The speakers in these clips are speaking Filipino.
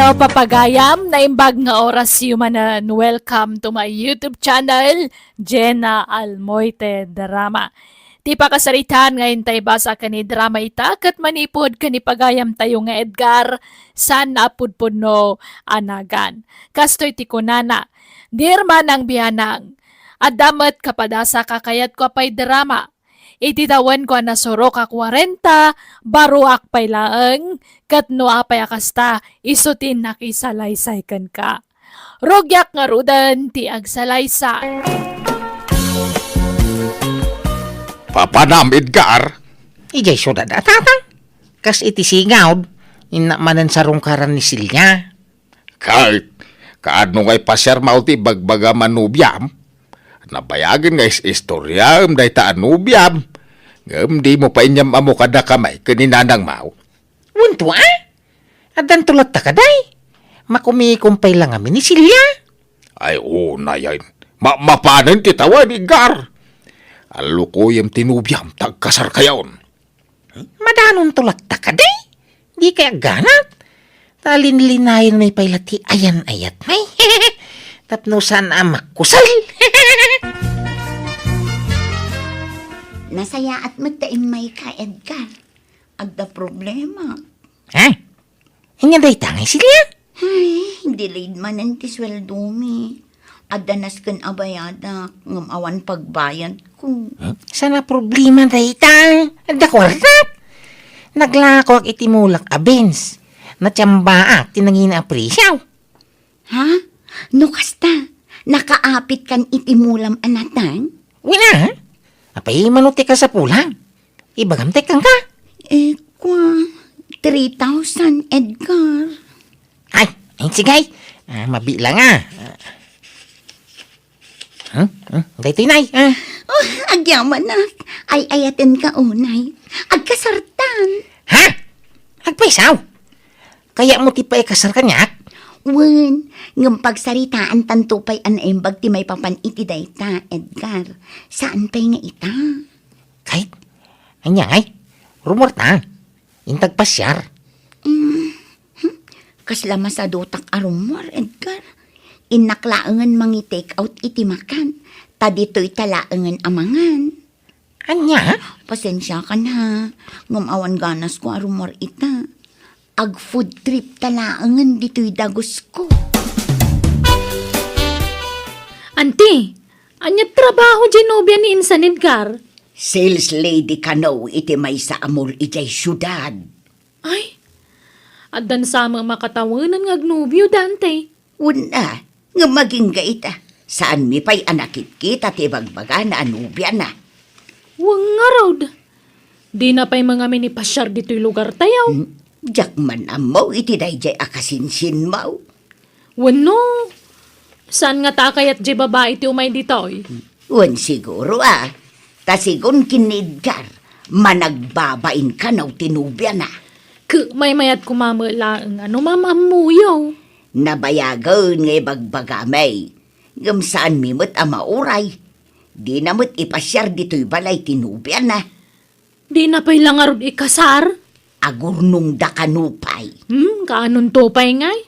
Hello papagayam, naimbag nga oras humanan. Welcome to my YouTube channel, Jenna Almoite Drama. Ti pakasaritan ngayon tayo basa ka ni drama ita kat manipod ka ni pagayam tayo nga Edgar san napudpod no anagan. Kastoy ti kunana, dirman ang biyanang. Adamat kapadasa kakayat ko pa'y drama. Ititawan ko na soro ka 40, baruak pay laeng, kat no apay akasta, isutin nakisalaysay kan ka. Rogyak nga rudan ti agsalaysay. Papanam, Edgar. Ijay syudad atata. Kas iti singaw, inamanan sa rungkaran ni Silya. Kahit kaano ngay pasyar mauti bagbaga manubyam. Nabayagin nga istoryam day ta anubyam. Ngam di mo pa inyam amo kada kamay kaninanang mau. Wunto Adan tulat ta kaday. Makumikumpay lang amin ni Silya. Ay na yan. Mapanan titawan, Edgar. Alukuyam tinubyam tagkasar kayaon. Madanon tulat ta kaday. Di kaya ganat. Talin-linayin may pailati ayan-ayat may. Tapnusan amak kusal. Nasaya at magtaimay ka, Edgar. Agda problema. Ha? Inya day tangay Silya? Ay, delayed man ang tisweldo mi. Adanas kan abayada, ngamawan pagbayad ko. Sana problema day ta. Ada kwartat. Naglako ak itimulak abens. Natsambaak tinangina aprisyaw. Ha? No kasta, nakaapit kan itimulam anatan? Wala. Apay manuti ka sa pulang. Ibagamtek kang ka. Kwa, 3,000, Edgar. Ay sigay. Mabila nga. Dahito inay. Oh, agyaman na. Ay ayatin ka unay. Agkasartan. Ha? Agpaisaw. Kaya mo ti pa ikasar kanyak? Wen, ng pagsaritaan tantupay anaimbag ti may papan iti dayta, Edgar. Saan pa'y nga ita? Kahit. Anyay. Rumor ta. Intag pasyar. Kasla masadutak arumor, Edgar. Inaklaangan mangi take out iti makan. Tadito'y talaangan amangan. Anya? Pasensya ka na. Ngamawan ganas ko arumor ita. Ag food trip talaangan dito'y dagos ko. Auntie, anyat trabaho Genobia ni Insan Edgar? Sales lady ka no, iti may sa amor ijay syudad. Ay, adan sa mga makatawanan ng agnubyo Dante. Una, nga maging gaita. Saan mi pa'y anakit kita ti bagbaga na anubya na. Wang nga raw. Di na pa'y mga minipasyar dito'y lugar tayaw. Diyak man amaw iti dayjay akasinsin maw. Wano, saan nga takayat di babae ti umay dito'y? Wan siguro Tasigon kinidgar, managbabain ka naw tinubya na. May mayat kumamalaang ano mamamuyaw. Nabayagan ngay bagbagamay. Ngam saan mimot amauray. Di namot ipasyar dito'y balay tinubya na. Di na pa'y langarod ikasar? Agurnong dakanupay. Kaanon to pa'y ngay?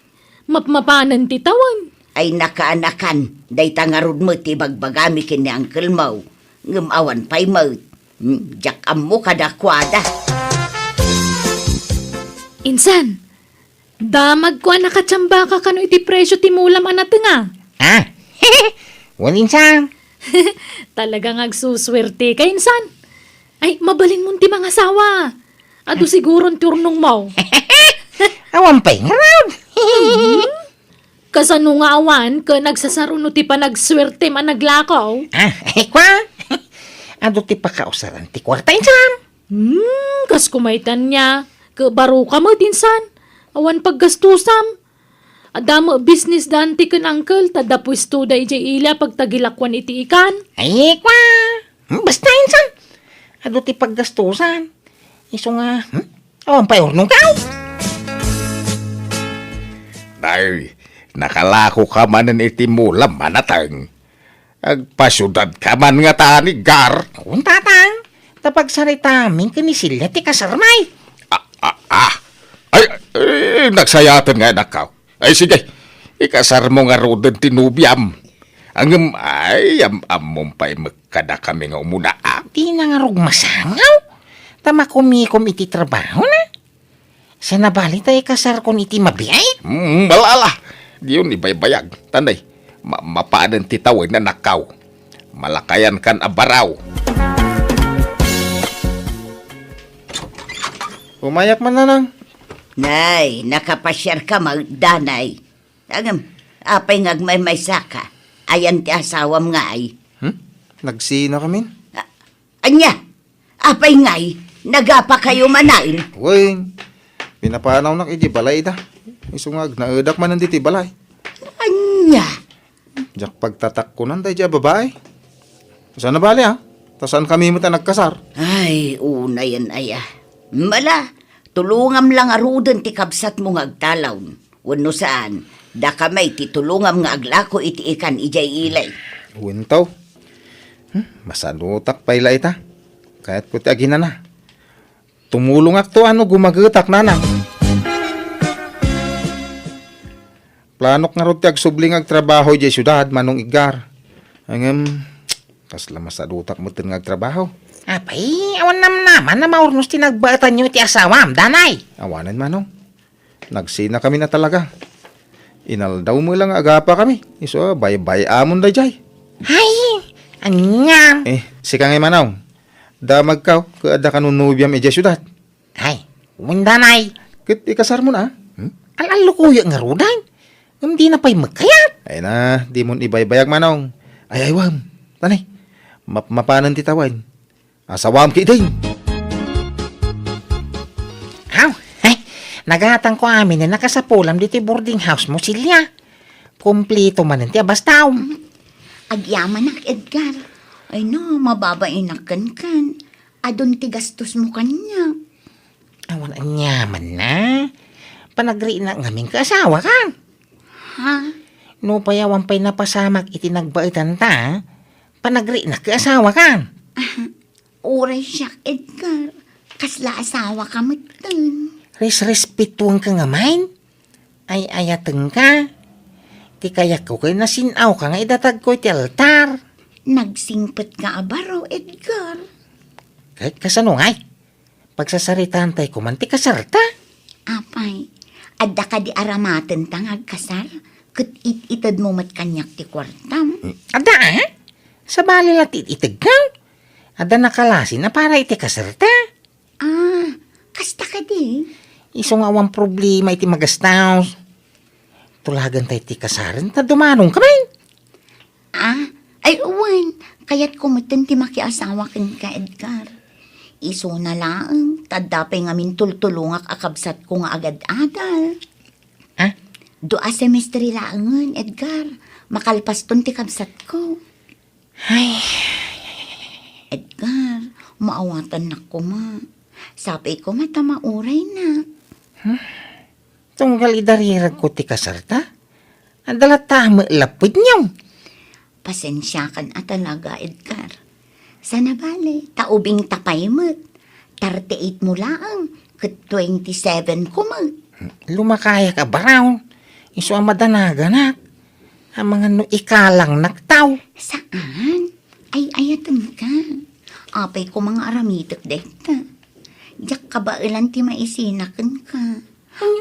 Mapmapanan ti tawan. Ay nakaanakan, day tangarod mo ti bagbagami kini Uncle Mau. Ngamawan pa'y mo. Diyak mo kadakwada. Insan, damag ko nakatsamba ka kano iti presyo ti mulam anat nga. Wanin sang. Talagang agsuswerte ka, Insan. Ay, mabalin mo ti mga asawa. Ado siguron turnong mo. Awan pa'y nga raw. Kasano nga awan ka nagsasaruno ti pa nagswerte managlakaw? Kwa. Ado ti pakausaran ti kwarta Insan. Kas kumaitan niya. Kabaro ka mo, Insan. Awan paggastusam. Adamo business dante kan uncle. Tadapwis to da ijay ila pagtagilakwan iti ikan. Ay kwa. Basta Insan. Ado ti paggastusan. Iso nga. Awan pa'y urnong kao. Ay, nakalako ka manan itimulam manatang. Agpasyudad ka man nga taan, Edgar. Awan tatang. Tapag saritamin ka ni Silya ti kasarmay. Ay, nagsayatan nga nakaw. Ay sige, ikasar mo nga rodan tinubyam. Ang ay among pa'y magkada kami nga umuna. Di na nga rog masangaw. Tama kumikom iti trabaho na. Sa nabali tayo kasar kon iti mabiyay. Balala. Diyon ibaybayag. Tanay, mapaanan titawin na nakaw. Malakayan kan abaraw. Umayak man na nang. Nay, nakapasyar ka magdanay. Agam, apay ngagmay may saka. Ayan ti asawam nga ay. Nagsina kami. Anya, apay ngay, nagapa kayo manain. Uy, pinapanaw na iti balay da. Isungag, naedak man nanditi balay. Anya, Jak pagtatak ko nanday dya babae. Saan na bali ha? Saan kami mo ta nagkasar? ay, una yan aya. Mala, tulungam lang arudan ti kabsat mo nga agtalaw. Wano saan, da kamay ti tulungam nga aglako iti ikan ijay ilay. Wintaw. Masanutak pa ila ita. Kahit ko ti agina na. Tumulong akto ano gumagetak na na. Planok nga ro ti agsubling agtrabaho di syudad manong igar. Kasla masadutak mo tin nga agtrabaho. Apay, awan naman na maurnos tinagbaatan nyo iti asawam, danay. Awanan manong. Nagsina kami na talaga. Inaldaw mo lang agapa kami. Iso, bay-bay amon da jay. Ay, anya. Si kangay manaw. Damag ka, kaada ka nung nubyam e syudad. Ay, danay. Kit ikasar mo na. Alalukuya nga rudan. Hindi na pa'y magkayat. Ay na, di mo ibay-bayag manong. Ay, wam. Tanay, mapanan titawan. Asawam ki din. Aw, ay, nagatang ko amin na nakasapulam dito boarding house mo, Silya. Kumplito man nanti, bastaw. Agyaman ak, Edgar. Ay no, mababainakan kan. Adon ti gastos mo kanya. Awan anyaman na. Panagri na ngaming kaasawa ka. Ha? No payawan pa'y napasamak itinagbaitan ta, panagri na kaasawa ka. Uray siya, Edgar. Kasla asawa ka matan. Respetuang ka nga main. Ay ayateng ka. Ti kaya ko kay nasinaw ka nga idatag ko iti altar. Nagsingpet ka abaro, Edgar. Kahit kasano ngay. Pagsasaritaan tayo kumanti kasarta. Apay, adda ka di aramaten tangag kasar. Kat itad mo mat kanyak ti kwartam. Ada sa bali latit itagaw. Ada nakalasin na para iti kasarta. Ah, kasta ka di. Iso nga awang problema iti magastaw. Tulagan tayo iti kasaran, ta dumanong kamay. Ah, ay uwan. Kaya't kumatan ti makiasawa kin ka, Edgar. Iso na lang, tadapay ngamin tultulungak akabsat ko nga agad-adal. Ha? Doa semestre laangan, Edgar. Makalpaston ti kabsat ko. Ay, Edgar, maawatan na ko ma. Sabi ko matamauray na. tunggal idarirag ko ti kasarta. Adala tama lapid niyo. Pasensya kan talaga, Edgar. Sana bale, taubing tapay mo't. 38 mo lang, kat 27 ko mo. Lumakaya ka baraw. Iso ang madanaganat. Ang mga no ikalang naktaw. Saan? Ay, ayatan ka. Apay ko mga aramitok dekta. Diyak ka ba ilan ti maisinakan ka?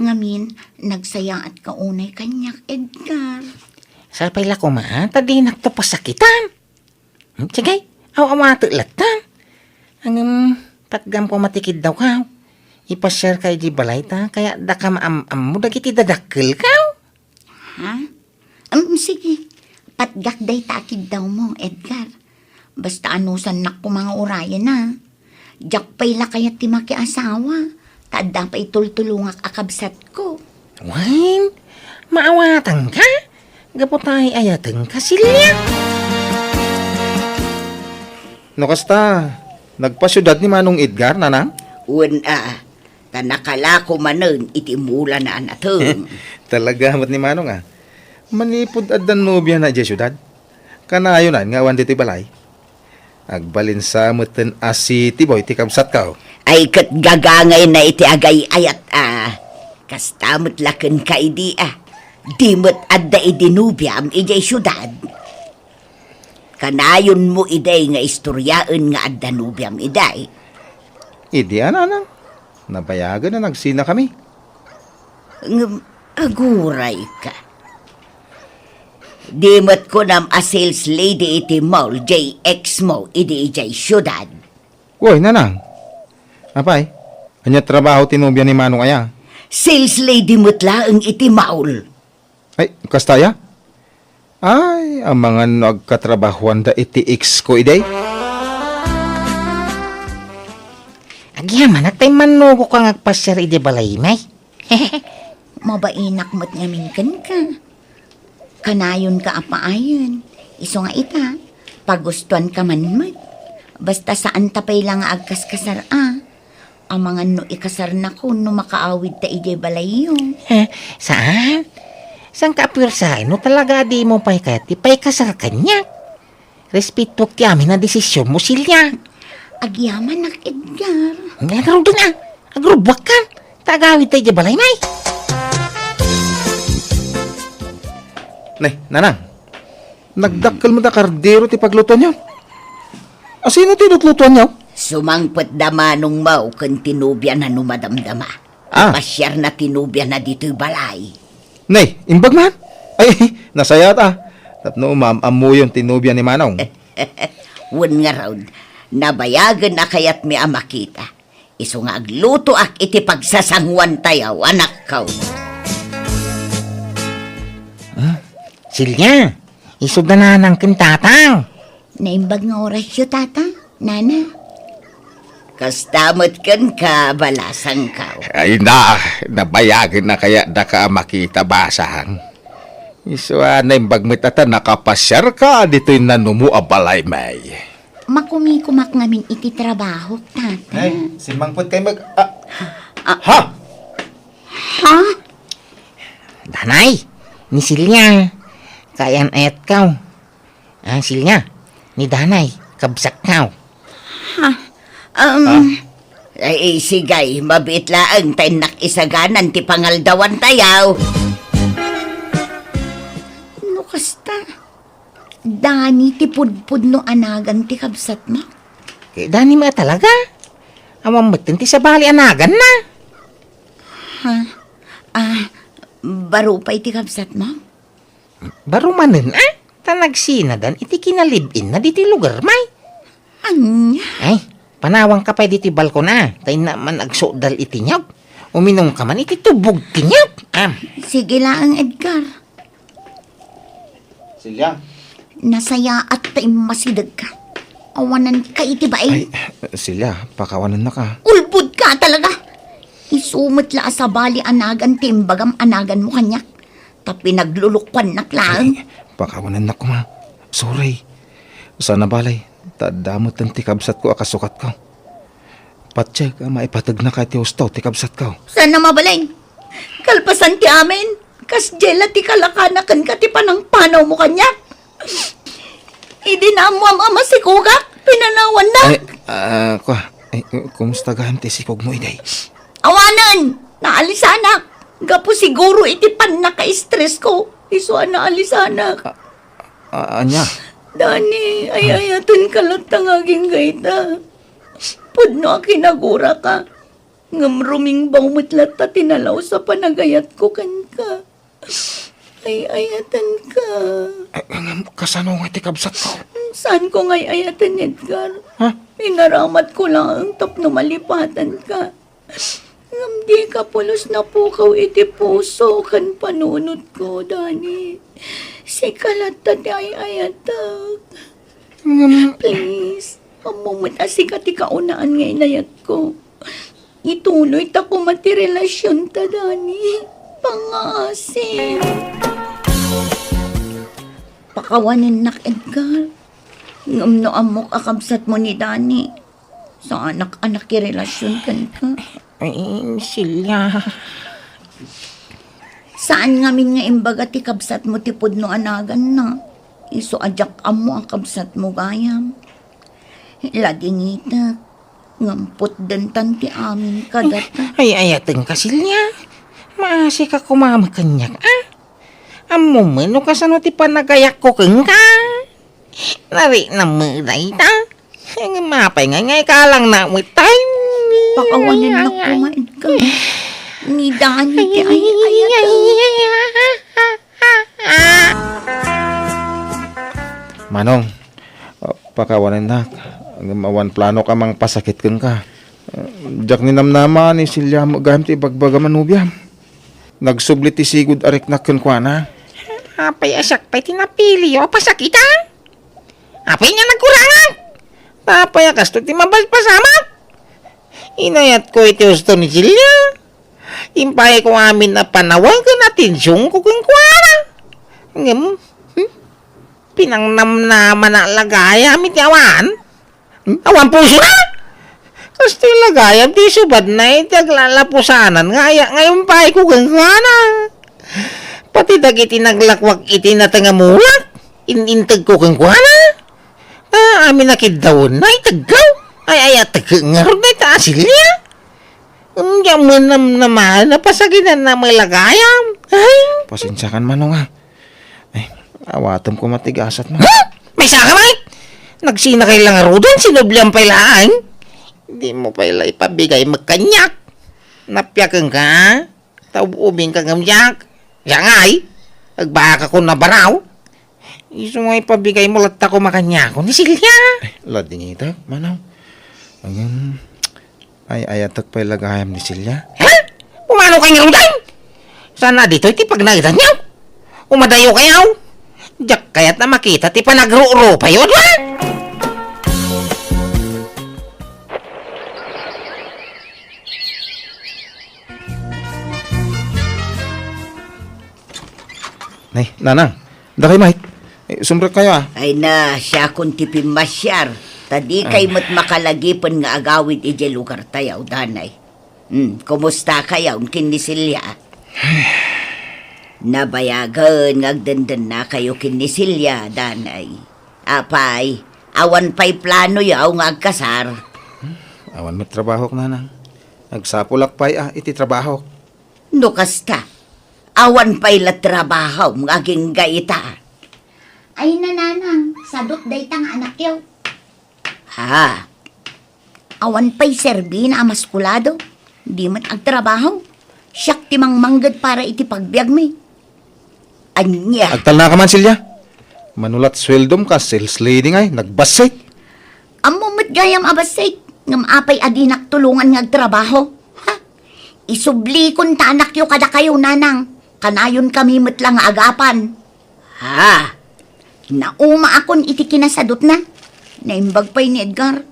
Ngamin, nagsaya at kaunay kanyak, Edgar. Sa pala ko maan, tadi naktapasakitan. Sige, aw-awato latan. Ang patgam ko matikid daw ka. Ipashare kay di balay ta, kaya da ka maam mo dagiti dadakkel ka. Ha? Sige. Patgak day takid daw mo, Edgar. Basta anusan nak ko mga orayan na. Diyak pa'y lakayat ti makiasawa. Taadda pa'y tultulungak akabsat ko. Wine, maawatan ka? Gapotay ayateng ka silya. No kasta, nagpasyudad ni Manong Edgar, nanang? Una, tanakala ko manon itimula na anatong. Talaga mat ni Manong Manipod adan nobya na di syudad. Kanayo na nga wan dito'y balay. Agbalin sa meten asi tiboy ti kamsat kao. Ay kat gagangay na iti agay ayat Kastamot laken ka idi Di mo't adda idinubyam ijay syudad. Kanayon mo iday nga istoryaan nga adda nubyam iday. Idi, anang. Nabayagan na nagsina kami. Aguray ka. Di mo't ko nam a sales lady iti mall JX mo idi ijay syudad. Uy, nanang. Apay, kanya trabaho tinubyan ni Manong aya. Sales lady mo't laang iti mall. Ay, kastaya? Ay, ang mga nagkatrabahuan da iti X ko iday. Agyaman at tayo manugo ka ngagpasyar iti balay, may. Mabainak mo't ngamin ka. Kanayon ka apaayon. Iso nga ita, pagustuhan ka man mo't. Basta saan tapay lang nga agkas-kasar Ang mga no ikasar na ko no makaawid ta ijay balay yung. Saan? Saan ka apirsahin? No talaga di mo pa'y kaya pa'y kasar kanya. Respeto kyamin na desisyon mo silya. Agyaman nak Edgar. Nagaro din agrubak ka. Tagawid tayo di balay, may. Nay, nanang. Nagdakkel mo da kardero ti pagluto niyo. Sino tinutlutuan niyo? Sumangpet damanong mau kan tinubyan na numadamdama. Pasyar na tinubyan na dito'y balay. Nay, imbag man. Ay, nasaya ta. Tapno amu yung tinubyan ni Manong. Wan nga raw, nabayagan na kayat mi amakita. Iso nga agluto ak iti pagsasangwan tayaw, anak kaw. Silya, isod na ng kintatang. Naimbag nga oras yun, tata. Nana. Kastamot kan ka, balasang kaw. Ay nabayagan na kaya da ka makita basahang. Isuanay bagmitata nakapasyar ka dito'y nanumu abalay may. Makumikumak ngamin iti trabaho, tata. Ay, simangpot kayo ha? Ha? Danay, ni Silya. Kayan ayat kaw. Silya, ni Danay, kabsak kaw. Ay, sigay, mabit laang tayo nakisaganan ti pangaldawan tayaw. No kasta. Dani ti pudpud no anagan ti kabsat mo. Dani mo talaga. Amang matin ti sabali anagan na. Baro pa iti kabsat mo? Barumanin tanagsinadan iti kinalibin na diti lugar may. Anya? Ay, panawang ka pa diti balkon tayo naman agsodal iti nyog. Uminom ka man iti tubog ti nyog. Sige lang, Edgar. Silya. Nasaya at tayo masidag ka. Awanan ka iti ba Ay, Silya, pakawanan na ka. Ulbud ka talaga. Isumot la sa bali anagan timbagam anagan mo kanyak. Tapi naglulukwan na klang. Ay, pakawanan na ko ma. Sorry. Sana balay. Tadamot ang tikabsat ko akasukat ko. Patsek, maipatag na ka ti husto tikabsat ko. Sana mabalay. Kalpasan ti amin. Kas jela ti kalakanakan ka ti panang panaw mo kanyak. Hindi na mo ama si Kugak. Pinanawan na. Ay, kumusta gaham ti sikog mo iday? Awanan! Naalisanak! Gapo siguro iti pan naka-stress ko. Isuan naalisanak. Anya? Dani, ayayatan ka lang tangaging gaita. Pudno kinagura ka. Ngamruming bawmutlat ta tinalaw sa panagayat ko kan ka. Ay ayatan ka. Ay, kasano nga tikabsat ko? Saan ko ngay ayatan, Edgar? Inaramat ko lang ang tapno malipatan ka. Ngam di ka pulos na pukaw iti puso kan panunod ko, Dani. Si kalata di ay ayatag. Please, pamumata si kati kaunaan nga inayat ko. Ituloy ta ko matirelasyon ta, Dani. Pangasim. Pakawanin nak, Edgar. Ngam no amok akabsat mo ni Dani. Sa anak-anak relasyon kan ka. Ay, Silya. Saan ngamin nga imbaga ti kabsat mo ti pudno anagan na? Iso ajak amo ang kabsat mo gayam. Ladingita. Ngampot dentan ti amin kadata. Ay, ayatin ka, Silya. Maasi ka kumama kanyak, Amo man, no kasano ti panagayak ko keng ka. Nari na muday ta. Ang mapay ngay ka lang na utay. Pakawanan na ko nga, Edgar. Nidaan ni ti ay Manong, pakawanan na. Ang mawan plano ka mang pasakit kang ka. Jak ni namnama ni Silya mo gaham ti bagbaga manubyam. Nagsublit ti sigud arik na kwa na. Apay asak pa'y tinapili o pasakitan. Apay nga nagkurangan. Apay akas to ti mabal pasamat. Inayat ko iti gusto ni Silya. Impay ko amin na panawal ka na tinsyong ko kung kuwara. Pinangnamnaman na lagaya amit awan. Awan puso na. Kasto yung lagayam di subad na iti aglalapusanan. Ngayon pa ko kung kuwara. Pati dagiti naglakwak iti natangamulat. Inintag ko kung kuwara. Amin nakidawon na itagaw. Ay atagangaro na itasilya. Ang yaman naman, napasaginan na may lagayam. Ay, Pasensya kan manong ha. Ay, awatam ko matigasat mo. ha? May saka may? Nagsina kay lang arudan, sinublihan pa ilaan. Hindi mo pa ila ipabigay magkanyak. Napyakan ka, taububing ka ngamyak. Yang ay, agbaka ko na baraw. Iso nga ipabigay mo latta ko makanyak ko ni Silya. Lading ita, manong. Ang ay ayatak pa ilagayam ni Silya. Ha? Umano kay ngarudan? Sana dito iti pag nakita niyo. Umadayo kayo. Diyak kaya't na makita ti panagro-ro pa yun, ha? Nay, nanang. Dakay mahit. Sumrek kayo ah. Ay na, siya kung tipim masyar. Tadi kay mo't makalagipan nga agawid ije lugar tayaw, danay. Kumusta kayaw, kinisilya? Nabayagan, ngagdandan na kayo kinisilya, danay. Apay, awan pa'y plano yaw nga agkasar. Awan mo trabaho ko, nanang. Nagsapulak pa'y iti trabaho. No kasta, awan pa'y la trabaho, ngaging gaita. Ay nananang, sadot day tang anak yaw. Ha, Awan pa'y serbi na amaskulado. Di man agtrabaho. Siyak timang manggad para iti pagbiag mi. anya. Agtal na ka man, Silya. Manulat sweldom ka, sales lady ngay, nagbasik. Amo mo't gayam abasay. Ngam apay adinak tulungan nga agtrabaho. Ha? Isubli kun tanak yo kada kayo nanang. Kanayon kami mo't lang agapan. Ha, Nauma akon iti kinasadot na. Naimbag pa'y ni Edgar.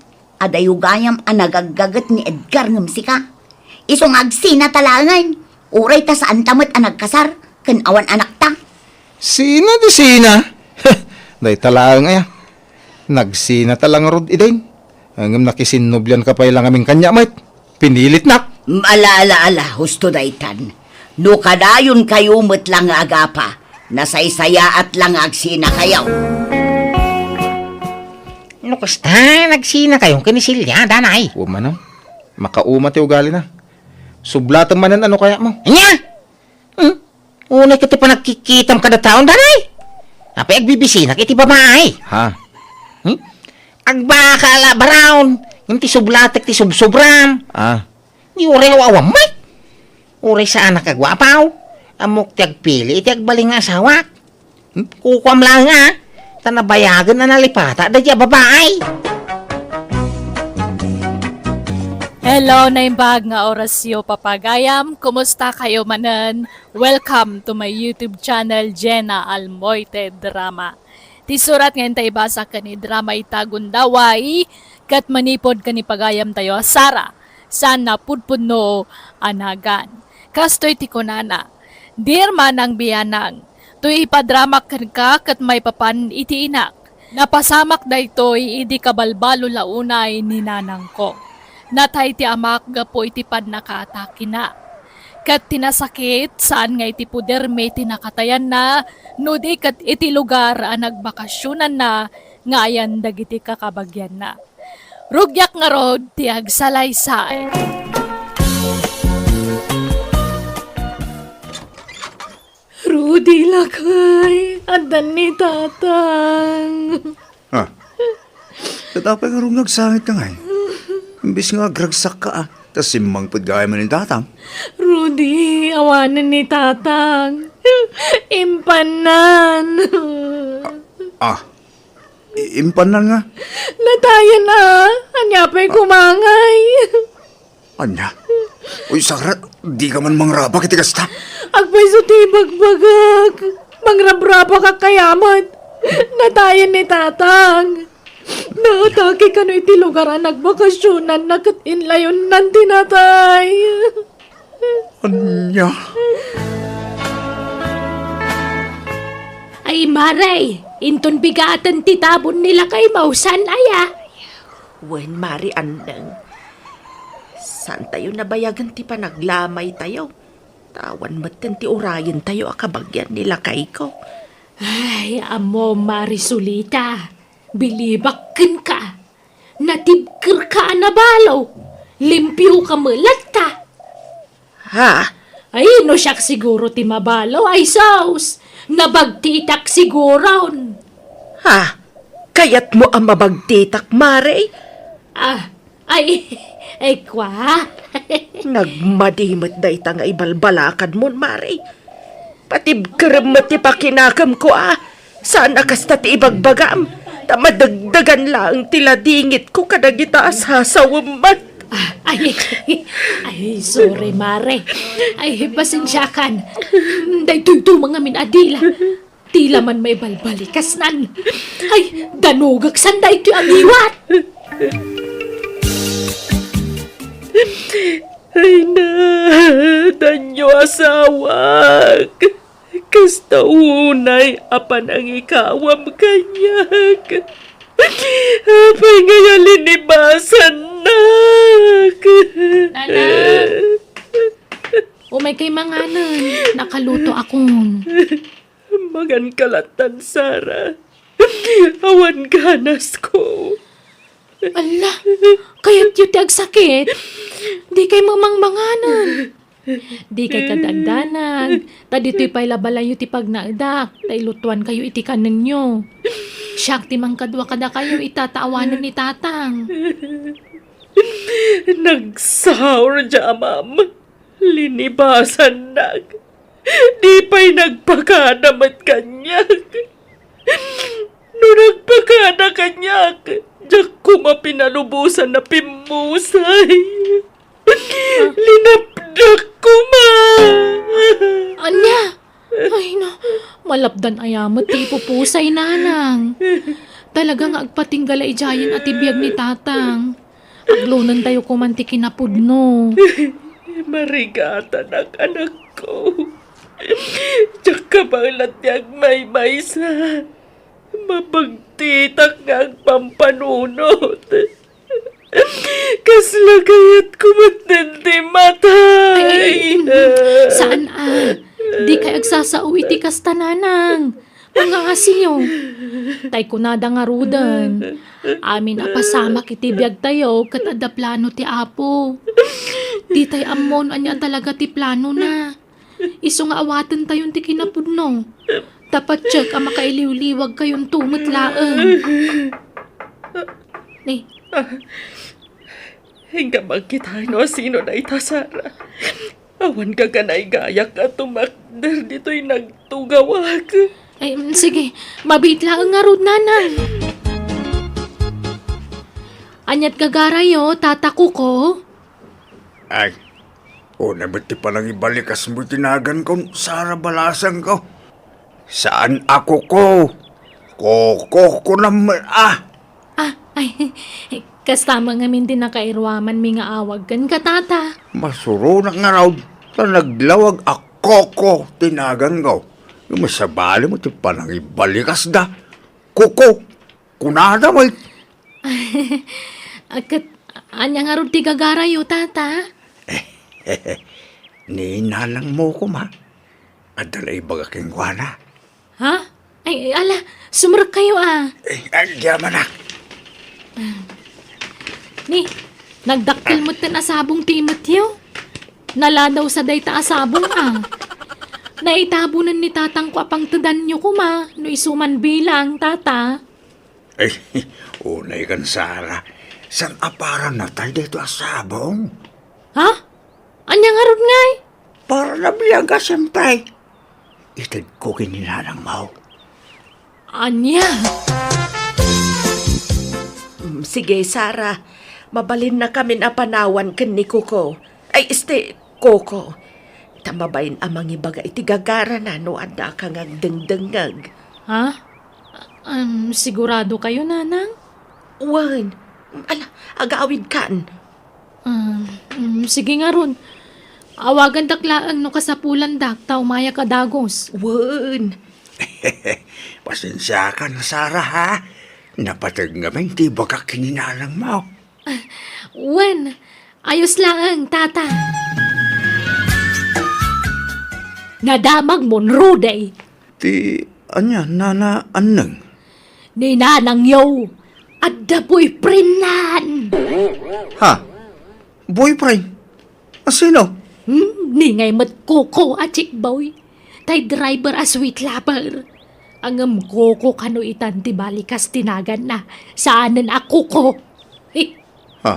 Adayugayam anagaggagat ni Edgar ngam sika. Isong agsina talangan. Uray ta saan tamot anagkasar. Kan awan anak ta. Sina di sina? Day talaang ay. Nagsina talang rod idain. Hanggang nakisinubyan ka pa ilang aming kanya, mate. Pinilit nak. ala, husto daytan. No kadayon kayo mo't lang agapa. Nasaysaya at lang agsina kayaw. No, kasta, nagsina kayong kinisilya, danay. Umano. Makauma ti ugali na. Sublatan manan ano kaya mo? Anya? Unay ka ti pa nagkikitam kada taon, danay. Apay agbibisinak iti babae. Ha? Agbakala brown. Yung ti sublatek ti subsobram. Ah. Di uray awawam, may. Uray sa anak agwapaw. Amok ti agpili iti agbaling nga asawa. Kukwam lang nga. Tanabayagan na nalipata da di babae. Hello, naimbag nga orasyo papagayam. Kumusta kayo manan? Welcome to my YouTube channel, Jenna Almoite Drama. Ti surat ngayon tayo basa ka ni drama itagundaway, kat manipod ka ni pagayam tayo, Sara. Sana pudpudno anagan. Kastoy ti kunana. Dear manang biyanang, tuy ipadramak ka kat may papan iti inak. Napasamak da ito'y idi kabalbalo launay ni nanang ko. Natay ti amak gapo iti pad nakataki na. Kat tinasakit saan nga iti puder may tinakatayan na, no di kat iti lugar ang nagbakasyonan na, nga ayan dagiti kakabagyan na. Rugyak nga rod ti agsalaysay. Rudy lakay. Adan ni tatang. Ha? Katapay nga rong nagsangit ka nga eh. Imbis nga agragsak ka ah. Tas simang paggaya mo ng tatang. Rudy, awanan ni tatang. Impanan. Impanan nga. Natayan na. Anya pa'y kumangay. Anya? Uy, sakra, di ka man mangraba kitigas ta. Agpay sa tibagbagag. Mangrabraba ka kayamat. Natayan ni tatang. Naatake ka no iti lugaran nagbakasyonan nakatinlayon nan tinatay. Anya? Ay maray, inton bigatan titabon nila kay mausan aya. Wen mari andeng. Saan tayo nabayagan ti panaglamay tayo? Tawan maten ti urayan tayo akabagyan nila kay ko. Ay, amo Marisulita. Bilibakin ka. Natibkir ka na balaw. Limpyo ka malata. Ha? Ay, no siyak siguro ti mabalaw ay saus. Nabagtitak siguron. Ha? Kayat mo ang mabagtitak, mare? Ay, kwa. Nagmadimot day ta nga ibalbalakad mo, mare. Patibkir mo ti pakinakam ko Saan akas na ti ibagbagam? Tamadagdagan lang tila dingit ko kadagitaas hasawamat. Ay, sorry, Mare. Ay, pasensyakan. Dahil mga minadila. Tila man may balbalikas nan. Ay, danugag sanday ito ang iwat. Ay na, danyo asawag. Kasta unay, apan ang ikawam kanyag. Apay ngaya linibasan nak. Nanak. Umay kay manganan. Nakaluto akong. Magan kalatan, Sara. Awan ganas ko. Ala, kaya't yung tiagsakit. Di kay mamangmanganan. Di kay kadagdanag. Tadito'y pa'y labalay yung tipag naagdak. Tay lutuan kayo itikanan nyo. Siyak timang kadwa kada kayo itataawanan ni tatang. Nagsaur dya, ma'am. Linibasan nag. Di pa'y nagpakadamat kanyak. No nagpakada kanyak, diyak ko mapinalubusan na pimusay. Linapdak ko, ma. Anya! Ay no, malapdan ayamat ti pupusay nanang. Talagang agpatinggala ijayan at ibiyag ni tatang. Aglunan tayo kumanti kinapudno. Marigata ng anak ko. Diyak ka bang latyag may sa mapagtitak nga ang pampanunot. Kaslagayat ko matindi matay. Saan di kay agsasauwi ti kastananang. Mga asiyo. Tay kunada nga rudan. Amin apasama kiti biyag tayo kat adda plano ti apo. Di tay ammon anya talaga ti plano na. Iso nga awaten tayon ti kinapudno. Dapat check ang makailiw-liwag kayong tumot laeng. Ni, Hingga magkita no sino na itasara. Awan ka ganay gayak at tumakder dito'y nagtugawag. ay sige, mabit laeng nga rud nanang. Anyat gagarayo, tatako ko. Ay, una ba't ti palang ibalikas mo tinagan ko, Sara balasan ko? Saan ako ko? Koko ko naman, Ay, kastama nga min din nakairwaman mi nga awag kan katata. Masuro na nga raw, sa naglawag ako ko, tinagan ko. Yung masabali mo, ti palang ibalikas da. Koko, kunada mo. Akat, anya nga rud ti gagarayo, tata. Ninalang mo ko, ma. Adalay baga king wana. Ha? Ay, ala, sumurag kayo Agyaman na. Ni, nagdaktil mo tan asabong timot yo. Naladaw sa dayta asabong Naitabunan ni tatang ko apang tudan nyo kuma, no isuman bilang, tata. Ay, unay kan Sara. San apara na tayo dito asabong? Ha? Anyang harod ngay? Para na biyaga siyempre. Itid ko kininanang mau. Anya? Sige, Sara. Mabalin na kami na panawan ken ni Kuko. Ay, Koko. Tamabayin amang ibaga iti gagara na no anda kang agdengdengag. Ha? Sigurado kayo, nanang? Wan. Ala, agawid kan. Sige nga ron. Awagan daklaan no kasapulan dak, tao maya kadagos. Wan. Pasensya ka na, Sara, ha? Napatag nga may di baka kininanang mau. Wen, ayos lang, tata. Nadamag mon, Ruday. Ti, anya, nana, aneng? Ni nanang yo. At da boyfriend nan. Ha? Boyfriend? Sino? Ni ngay mat Koko at boy. Tay driver a sweet lover. Ang Koko kano itan ti balikas tinagan na. Saanan ako ko. Ha?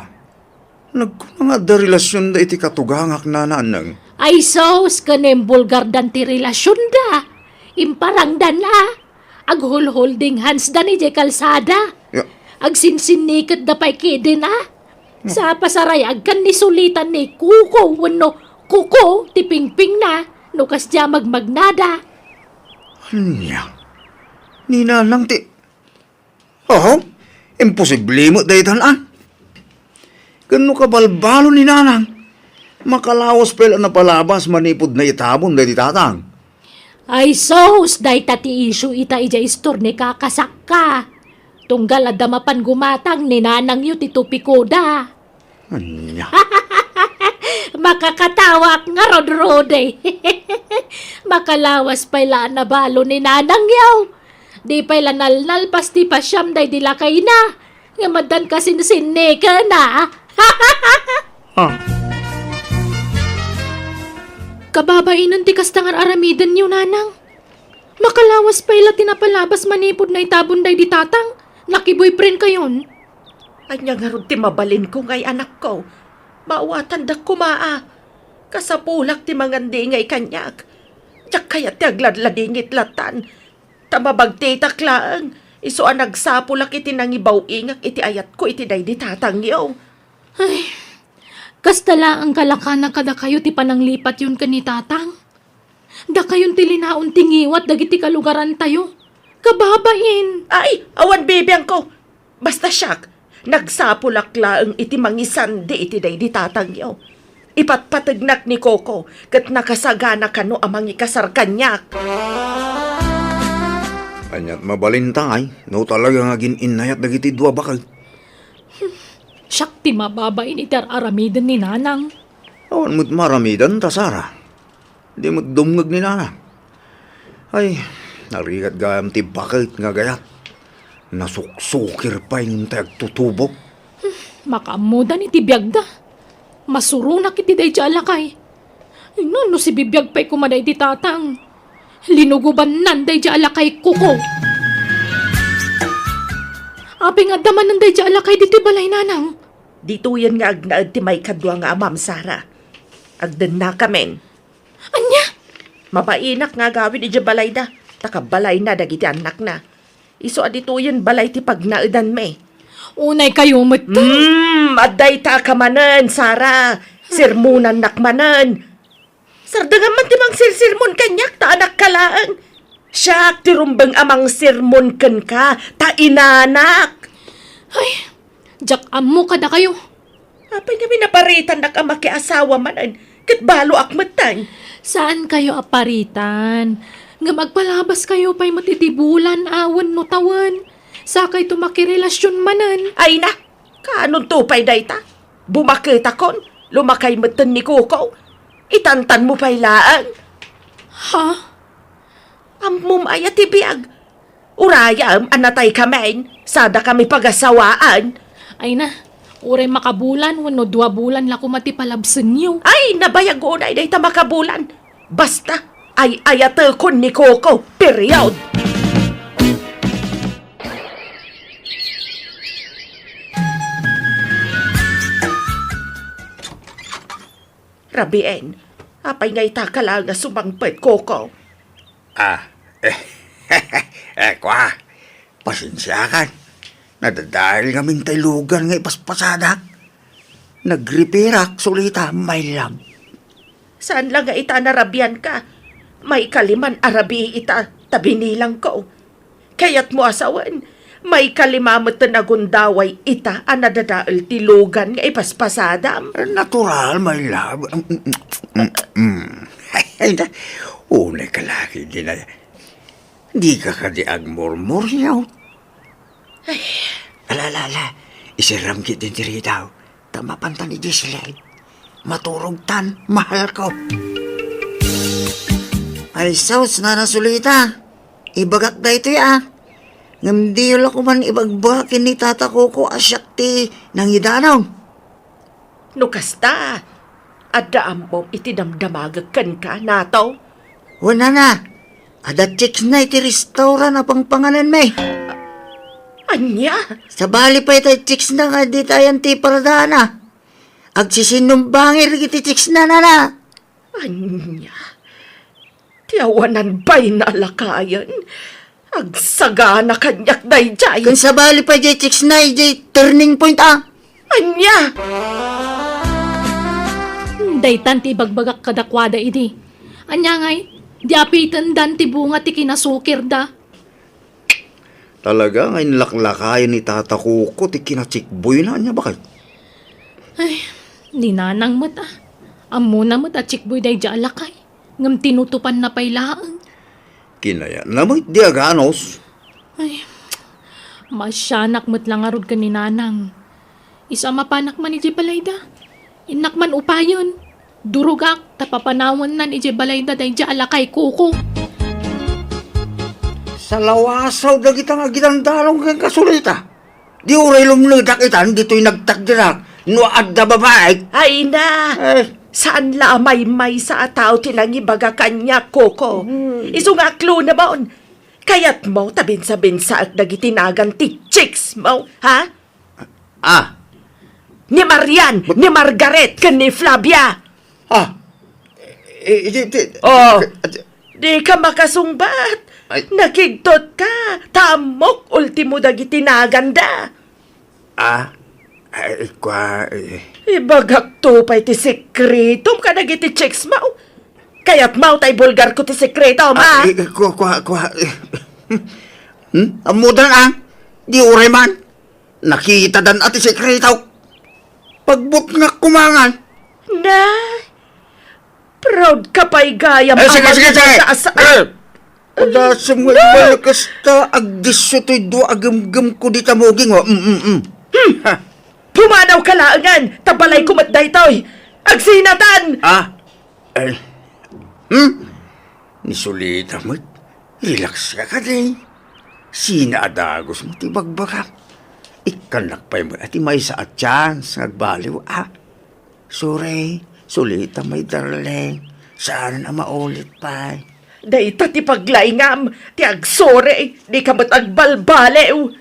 Nagkuna nga da relasyon da iti katugangak na nanang. Ay sos kanem bulgar dan ti relasyon da. Imparang dan la. Ag-holding hands da ni Jay Kalsada. Ya, Agsinsinikot da pa'y kede na. Sa pasarayag kan ni sulitan ni Kuko. Wano, Kuko, ti pingping na. Nukas dya magmagnada. anya? Ni nanang ti... Oh, imposible mo da itanan. Kano ka balbalo ni nanang? Makalawas pala na palabas manipod na itabon da tatang. Ay sos, dahi tati isu ita ija istor ni kakasak ka. Tunggal adamapan gumatang ni nanang yu titupikoda. Anya? Makakatawak nga rod-rode. Makalawas pala na balo ni nanang yaw. Di pala nalnal pasti pa siyam day dilakay na. Nga madan kasinsinne ka na. Kababainan ti kastangar aramidan niyo, nanang. Makalawas pala tinapalabas manipod na itabon day di tatang. Naki-boyfriend kayon. Anya nga ron ti mabalin ko ngay anak ko. Maawatan da kumaa. Kasapulak ti mangandi ngay kanyak. Tsak kaya ti agladladingit latan. Tamabagti taklaan. Iso ang nagsapulak iti nangibaw ingak iti ayat ko iti day di tatangyo. Ay, kastala ang kalakana kada kayo ti pananglipat yun ka ni tatang. Da kayon ti linaon tingiwat dagiti kalugaran tayo. Kababain. Ay, awan bibiyang ko. Basta siyak, nagsapulak laang iti mangisandi iti day di tatangyo. Ipatpatagnak ni Koko, kat nakasagana kano amang ikasar kanyak. Anyat mabalintay, no talaga nga gininayat dagiti dua bakal. Siyak ti mababain iti aramidan ni nanang. Awan mo't maramidan ta, Sara. Di mo't dumngag ni nanang. Ay, narigat gayam ti bakal nga gayat. Nasuksukir pa yung tagtutubo. Makamudan iti biyagda. Masurunak iti day alakay. No si bibiyag pa'y kumaday ti tatang. Linuguban nan day alakay Kuko. Aping adaman nan day alakay diti balay nanang. Dito yan nga agnaad ti may kadwa nga amam Sara. Agdan na kamen. Anya? Mabainak nga gawin iti balay da. Takabalay na dagiti anak na. Iso adito yan balay ti pagnaadan me. Unay kayo mata. Aday ta kamanan, Sara. Sirmunan nakmanan. Sardangan man ti mang sirmon kanyak ta anak kalaan. Siya ti rumbang amang sirmon kan ka ta inanak. Ay, jak amo kada kayo. Apay nga minaparitan nak ama ki asawa manan. Kat balo akmatan. Saan kayo aparitan? Nga magpalabas kayo pa'y matitibulan, awan no tawan. Sakay tumakirelasyon manan. Ay na, kanon tupay dayta? Bumakita kon, lumakay matan ni Kuko. Itantan mo pa'y laan. Ha? Amum ay atibiyag. Urayam anatay kamain, sada kami pagasawaan. Ay na, uray makabulan, wano 2 bulan la kumati palabsan niyo. Ay, nabayag unay dayta makabulan. Basta, ay ayatekon ni Coco, period. Rabien, apay ngay takala nga sumangpet, Coco. Kwa, pasensya kan. Nadadahil kaming taylugan nga ipaspasada. Nagripirak, sulita, may lang. Saan lang nga ita narabian ka? May kaliman arabi ita, tabi nilang ko. Kaya't mo asawan, may kalimamot na nagundaway ita ang nadadaal tilugan nga ipaspasada. Natural, may love. Unay ka laki din na. Di ka kadiag murmur yaw. Alala, isiram kita diri daw. Tama pantan ni Gislay. Maturog tan, mahal ko. Ay, sauce na nasulita. Ibagak da ito ya. Ngamdi ko man ibagbakin ni tata ko asyak ti nang idanaw. Nukasta, adaan mo itinamdamagakan ka nato. Wala na. Ada chicks na iti restaurant na pangpanganan may. Anya? Sa bali pa iti chicks na nga di tayan ti paradana. Agsisinumbangir iti chicks na. Anya? Tiyawanan ba'y nalakayan? Agsagana kanyak day jay. Kung sa bali pa iti chicks na iti turning point Anya? Daytan ti bagbagak kadakwada idi. Anya ngay, di apitan dan ti bunga ti kinasukir da. Talaga ngayon laklakayan ni tata Kuko ti kinachikboy na niya bakit? Ay, di nanang mat ah. Amuna mat at chikboy day di alakay. Ngam tinutupan na pailaan. Kinaya naman di aganos. Ay, masyanak mat lang arod ka ni nanang. Isa mapanak man iji balayda. Inak man upayon. Durugak, tapapanawan nan iji balayda day di alakay Kuko. Sa lawasaw na kita nga ginandalong kang kasulita. Di uray lumludak itan, dito'y nagtagdirak. No adda babae. Ay na! Saan lamay may sa ataw tinangibaga kanya, Coco? Isungaklo na baon. Kaya't mo tabin-sabinsa at nagitinagan ti chicks mo, ha? Ni Marian, ni Margaret, kan ni Flavia. Di ka makasumbat. Ay. Nakigtot ka. Tamok, ultimo dagitinagan da. Ibagak to pa iti sekretom ka nagiti chicks mo. Kaya't mau tay bulgar ko ti sekreto, ma. Amudan di uray man. Nakita dan ati sekretaw. Pagbut nga kumangan. Na, proud ka pa'y gayam. Sige. Ada semua balakas ta agdiso to'y do agam-gam ko di tamoging o. Pumanaw ka laangan. Tabalay kumat da ito'y. Agsinatan! Nisulita mo. Relax ka din. Sinaadagos mo ti bagbaka. Ikanakpay mo at may sa at chance nagbaliw. Sorry, sulita may darling. Saan na maulit pa. Dayta ti paglaingam, ti agsore, di ka mat agbalbalew.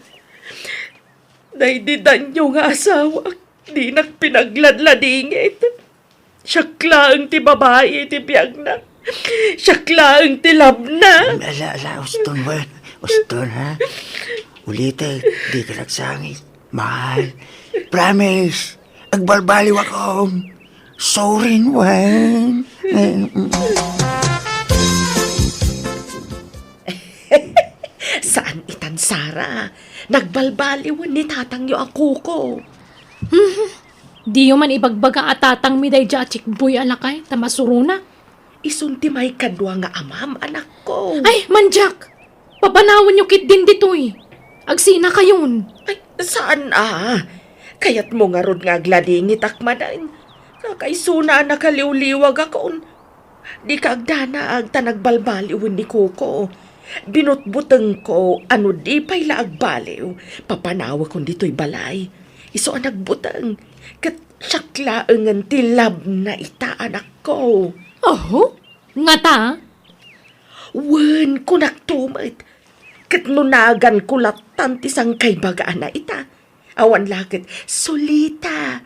Day di danyo nga asawa, di nagpinagladladingit. Siyaklaang ti babae, ti biyag na. Siyaklaang ti labna. Uston, ha? Ulitin, di ka nagsangit. Mahal, promise, agbalbaliw ako. Sorry, Wayne. Saan itan, Sara? Nagbalbaliwan ni tatang yo ako ko. Di yo man ibagbaga at tatang mi day di chikboy alakay, tamasuruna. Isunti may kadwa nga amam, anak ko. Ay, manjak! Papanawan nyo kit din dito'y. Agsina kayon. Ay, saan Kayat mo nga rod nga gladingit akmanan. Nakaisuna nakaliwliwag ako. Di ka agdana agta nagbalbaliwan ni Coco. Binutbuteng ko, ano di pa'y laagbaliw. Papanawa kong dito'y balay. Iso ang nagbuteng. Kat syaklaangan tilab na ita, anak ko. Oho, nga ta? Wen ko naktumit. Katnunagan ko latan tisang kay bagaan na ita. Awan lagat, solita.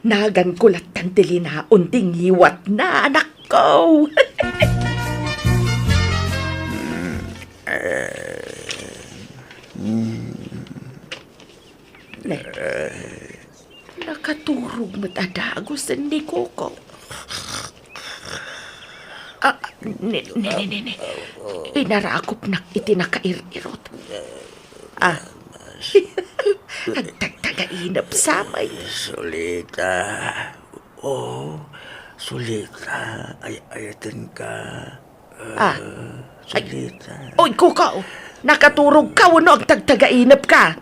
Nagan ko latan tilina unting hiwat na anak ko. Nakaturog mo't adago sa ni Coco. Ne. Inarakop na itinakair-irot. Agtagtagainap samay. Sulita. Oh, Sulita. Ayatin ka. Sulita. Oy, Coco! Nakaturog ka, ano ang tagtagainap ka?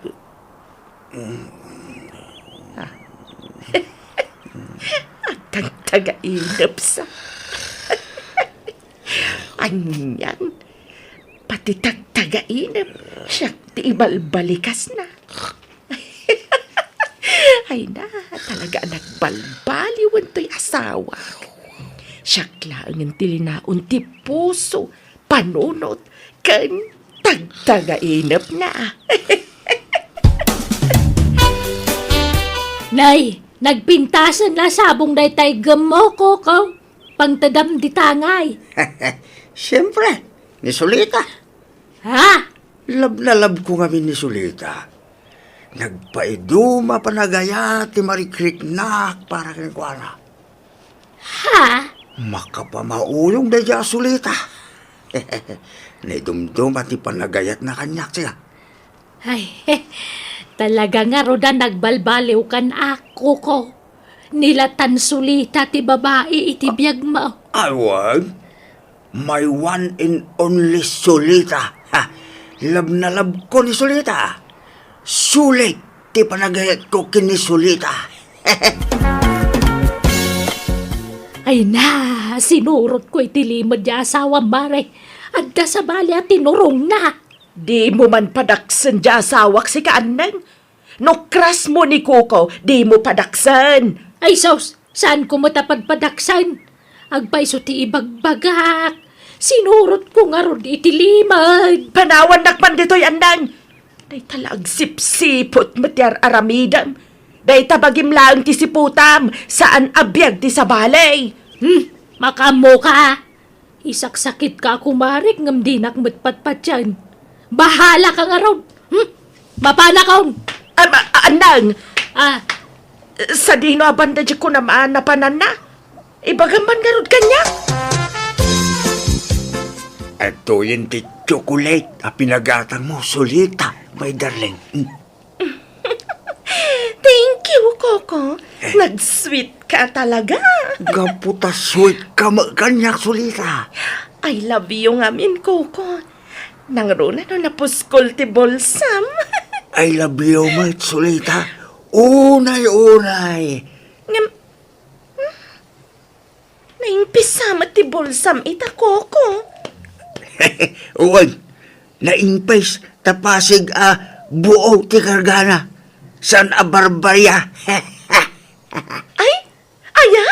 Ang tagtagainap sa... Anyan, pati tagtagainap, siya ti ibalbalikas na. Ay na, talaga nagbalbaliwan to'y asawa. Siya lang ang tilinaon ti puso, panunot, kan tagtagainap na. Nay, nagpintasan na sabong daytay gamo, Coco. Pangtadam di tangay. Siyempre, ni Sulita. Ha? Lab na lab ko nga ni Sulita. Nagpaiduma panagaya ti marikriknak para kinikwana. Ha? Makapamauyong na dya Sulita. Naidumdum at ipanagayat na kanyak siya. Ay, talaga nga roda nagbalbaliw kan ako ko. Nilatan sulita ti babae iti biyag mo. Awag, my one and only Sulita. Ha, lab na lab ko ni Sulita. Sulit ti panagayat ko kini Sulita. Ay na, sinurot ko iti limod di asawa mare. Adda sa bali at tinurong na. Di mo man padaksan di asawak si kaaneng. No kras mo ni Coco, di mo padaksan. Ay sos, saan ko matapadpadaksan? Agpaiso ti ibagbagak. Sinurot ko nga ron iti limod. Panawan nakpan dito'y andang. Day talag sipsipot matyar aramidam. Day tabagim lang ti siputam, saan abiyag ti sa balay. Makamo ka. Isaksakit ka kumarik ngam dinak matpatpat dyan. Bahala ka nga ron. Mapana kaon. Andang, Ah, sa dino abanda di ko naman napanan na. Ibagaman garod kanya. Ito yung ti chocolate a pinagatang mo, Sulita, my darling. Thank you, Coco. Nag-sweet ka talaga. Gaputa sweet ka kanyak, Sulita. I love you ngamin, Coco. Nang runa no napuskol ti bolsam. I love you, my Sulita. Unay. Naimpisama ti bolsam ita, Coco. Uwan, naingpes, tapasig buo ti kargana. San a barbarya. Ay, aya?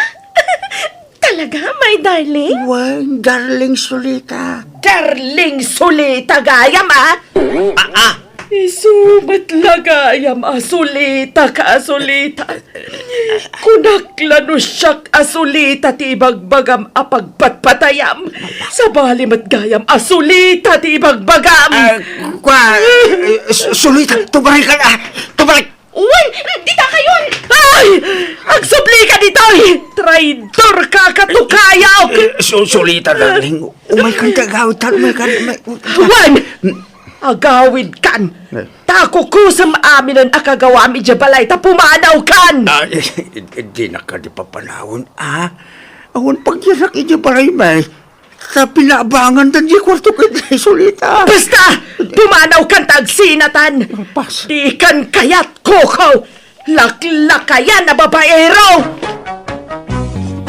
Talaga, my darling? Uwan, darling Sulita. Darling Sulita gayam, Isumat lagayam, Sulita ka, Sulita. Kunaklano siyak, Sulita, ti ibagbagam apagpatpatayam. Sa balimat gayam, Sulita, ti ibagbagam. Sulita, tubalik ka na. Tubalik. Uy, dita kayon! Ay! Agsubli ka dito! Traidor ka, katukayaw! Sulita, darling. Umay kang tagawit. Juan! Agawid kan! Tako kusam amin ang akagawami jabalay ta pumanaw kan! Di na ka di papanahon, Awan pagyarak ija balay may. Sa pinabangan tan di kwarto ka di, Sulita. Basta! Pumanaw kan tagsinatan! Pas. Di kan kayat Coco! Laklakayan na babaero!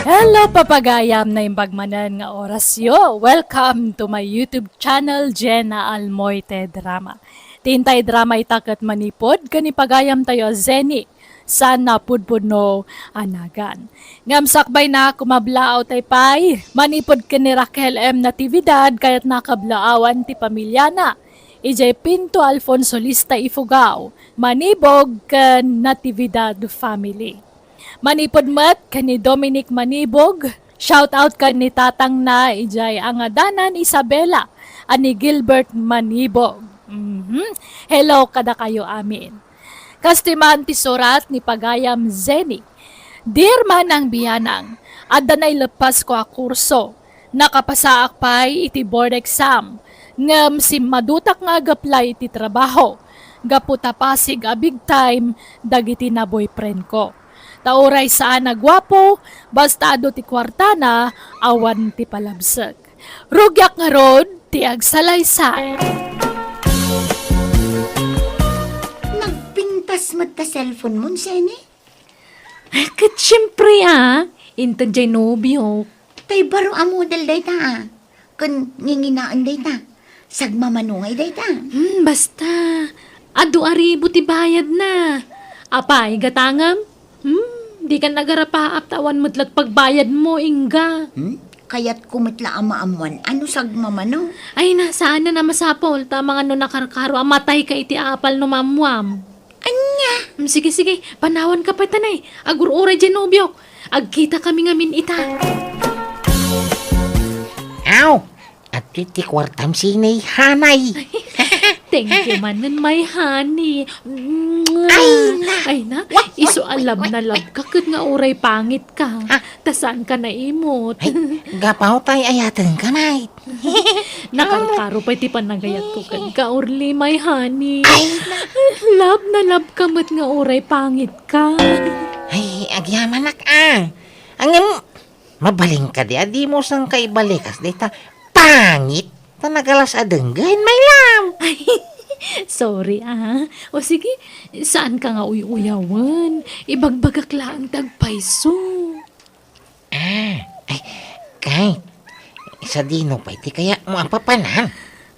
hello papagayam na imbagmanan nga orasyo. Welcome to my YouTube channel, Jenna Almoite Drama. Tintay drama itakat manipod, kanipagayam tayo Zeni. sana pudpud no anagan. Ngam sakbay na kumablaaw tay pay, manipod ka ni Raquel M. Natividad kayat nakablaawan ti pamilya na. Ijay Pinto Alfonso Lista Ifugao, manibog ka Natividad family. Manipod mat ka ni Dominic Manibog, shout out ka ni tatang na ijay angadanan Isabela, ani Gilbert Manibog. Hello kada kayo amin. Kastiman ti surat ni Pagayam Zeni. Dear manang biyanang, adanay lepas ko a kurso. Nakapasaak pay iti board exam. Ngam si madutak nga agaplay iti trabaho. Gaputa pasig a big time dagiti na boyfriend ko. Tauray saan nagwapo, bastado ti kwartana, awan ti palabsag. Rugyak nga rod, ti agsalaysa. Nagpintas mo ta cellphone mo, Sene? Kat syempre intan jay nobyo. Tay baro amodel day ta. Kun nginginaan day ta. Sagmamanungay day ta. Basta, adu ari buti bayad na. Apay, gatangam? Di ka nagarapaap tawan mo't lat pagbayad mo, Inga. Kaya't kumitla ama-amuan. Ano sagmamano? Ay, nasaan na masapol, tamang ano nakarkaro, amatay ka iti apal no mamwam. Anya? Sige, panawan ka pa tanay. Agur-uray dyan, nobyok. Agkita kami ngamin ita. Aw! At ti kwartam sinay hanay. Thank you manan, my honey. Ay na, iso alab na lab ka, kat nga uray pangit ka. Tasan ka na imot. Ay, gapaw tay ayatan ka, nay. Nakarkaro pa iti panagayat ko kan ka, Orly, my honey. Lab na lab ka, mat nga uray pangit ka. Ay, agyaman Angin, mabaling ka di mo sang kay balikas dita. Pangit! Tanagalas adenggahin, may lam! Sorry O sige, saan ka nga uyawan? Ibagbagak lang tagpaiso. Ay, kahit. Sa dino pa iti kaya mo apapanan.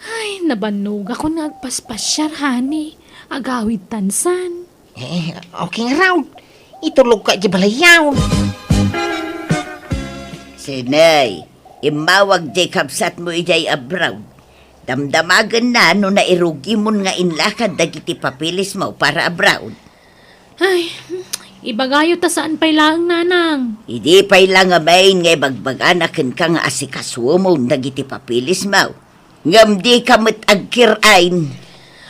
Ay, nabanog ako nagpaspasyar, honey. Agawid tansan. Okay nga raw. Itulog ka di balayaw. Sinay, imawag jay kapsat mo ijay abroad. Damdamagan na no nairugi mo nga inlakad dagiti papilis mo para abroad. Ay, ibagayo ta saan pa'y lang, nanang. Hindi pa'y lang amayin nga bagbaganakin ka nga asikasuo mo dagiti papilis mo. Ngam di ka agkirain.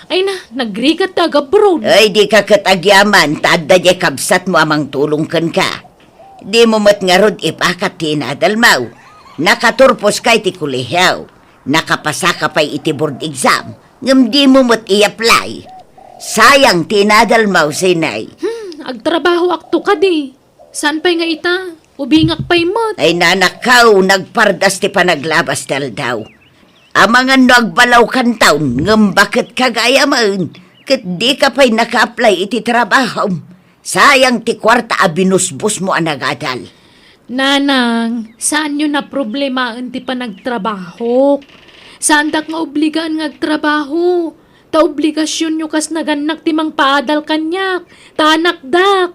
Ay na, nagrikat taga abroad. Ay di ka katagyaman, tada jay kapsat mo amang tulong kan ka. Di mo mat nga rod ipakat tinadalmaw. Nakaturpos kay ti kulihaw. Nakapasa ka pa'y iti board exam. Ngam di mo mat i-apply. Sayang tinadalmaw, sinay. Agtrabaho akto ka di. Saan pa'y nga ita? Ubingak pa'y mot. Ay nanakaw, nagpardas ti panaglabas dal daw. Amangan no agbalaw kan taon, ngam bakit kagayaman? Kat di ka pa'y naka-apply iti trabaho. Sayang ti kwarta abinusbus mo anagadal. Nanang, saan yun na problema ti panagtrabaho? Saan dak nga obligaan nga agtrabaho? Ta obligasyon nyo kas naganak ti mang paadal kanyak. Tanakdak.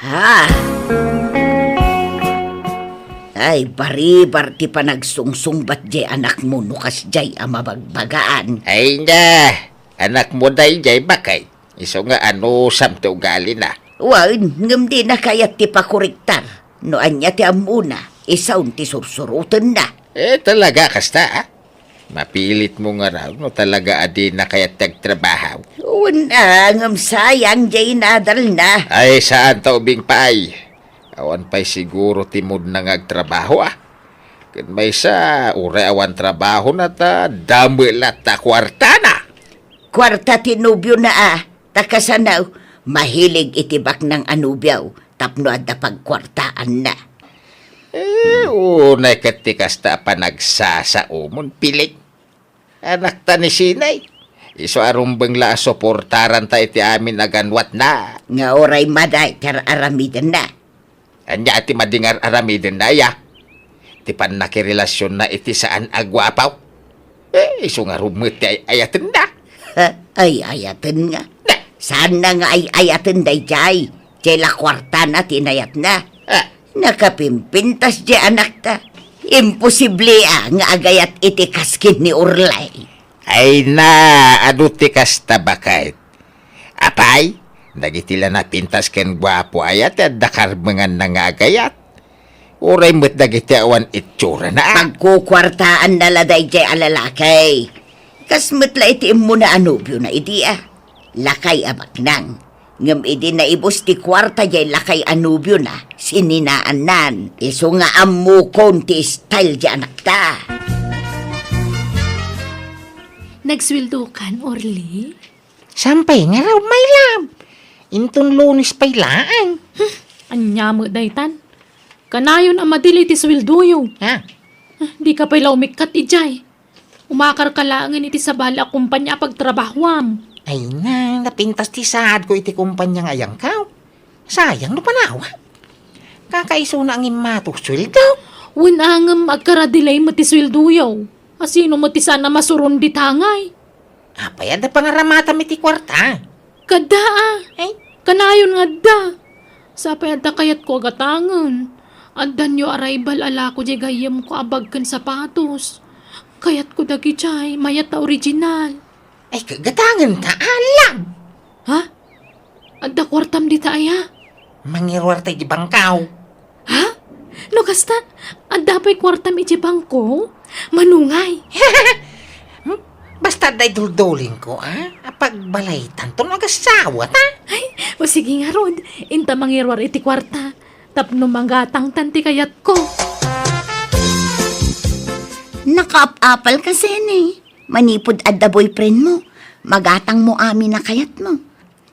Ha? Ay, baribar ti panagsungsungbat jay anak mo nukas jay amabagbagaan. Ay na, anak mo day jay bakay. Iso nga ano samte ugali na. Wan, ngam di na kayat ti pakuriktar. No anya ti amuna, isaun ti sursurutan na. Talaga kasta Mapilit mo nga raw no talaga adi na kayat tagtrabaho. Una, ngam sayang jay nadal na. Ay saan ta ubing paay? Awan pa'y siguro timod na ngagtrabaho Kan may sa ure awan trabaho na ta damel at ta kwarta na. Kwarta ti nubyo na takasanaw, mahilig itibak ng anubyaw, tapno at pagkwartaan na. Unay katikas ta pa nagsasaumon pilik. Anak ta ni sinay. Iso arumbang la soportaran ta iti amin aganwat na. Nga oray maday, kar aramidan na. Anya ati madingar aramiden na ya. Ti pan nakirelasyon na iti saan agwapaw. Iso nga rumit ay ayatin na. Ay, ayaten nga. Saan na nga ay ayaten day jay? Jela kwarta na tinayat na. Nakapimpintas di anak ta. Imposible nga agayat iti kaskin ni Urlay. Ay na, ano tikas tabakait. Apay, nagitila na pintas ken gwapo ayat at dakar mga nangagayat. Uray mo't nagiti awan itsura na. Pagkukwartaan na laday jay alalakay. Kasmat la iti mo na anubyo na iti Lakay amak nang. Ngam idi na ibos ti kwarta jay lakay anubyo na. Sininaan nan. Iso nga amu konti style jay anak ta. Nagsweldo kan, Orly? Sampay nga raw, my love. Intong Lunes pa'y laan. Anya mo, daytan. Kanayon ang madili ti sweldo Ha? Di ka pa'y laumikat, ijay. Umakar ka langan iti sa bala kumpanya pagtrabahwam. Ay na, napintas ti saad ko iti kumpanyang ayang kaw. Sayang no panawa. Kakaiso na ang imatusweldo. Winangam agkaradilay mo ti sweldo Asino mo ti sana masuron di tangay. Apay, ada pangaramata mi ti kwarta. Kada Ay, kanayon nga da. Sa payada kayat ko agatangan. Andan yo arrival ala ko di gayam ko abagkan sapatos. Kayat ko dagi jay, mayat ta original. ay kagatangan ta, alam. Ha? Anda kwartam di ta aya? Mangirwar tayo di bangkaw. Ha? No kasta, anda pa'y kwartam iti bangko? Manungay. Basta day dulduling ko, Pagbalay tanto nagasawa, ta? Ay, o sige nga rod. Inta mangirwar iti kwarta. Tapno manggatang tanti kayat ko. Nakaap-apal ka, Sene. Manipod adda boyfriend mo. Magatang mo amin na kayat mo.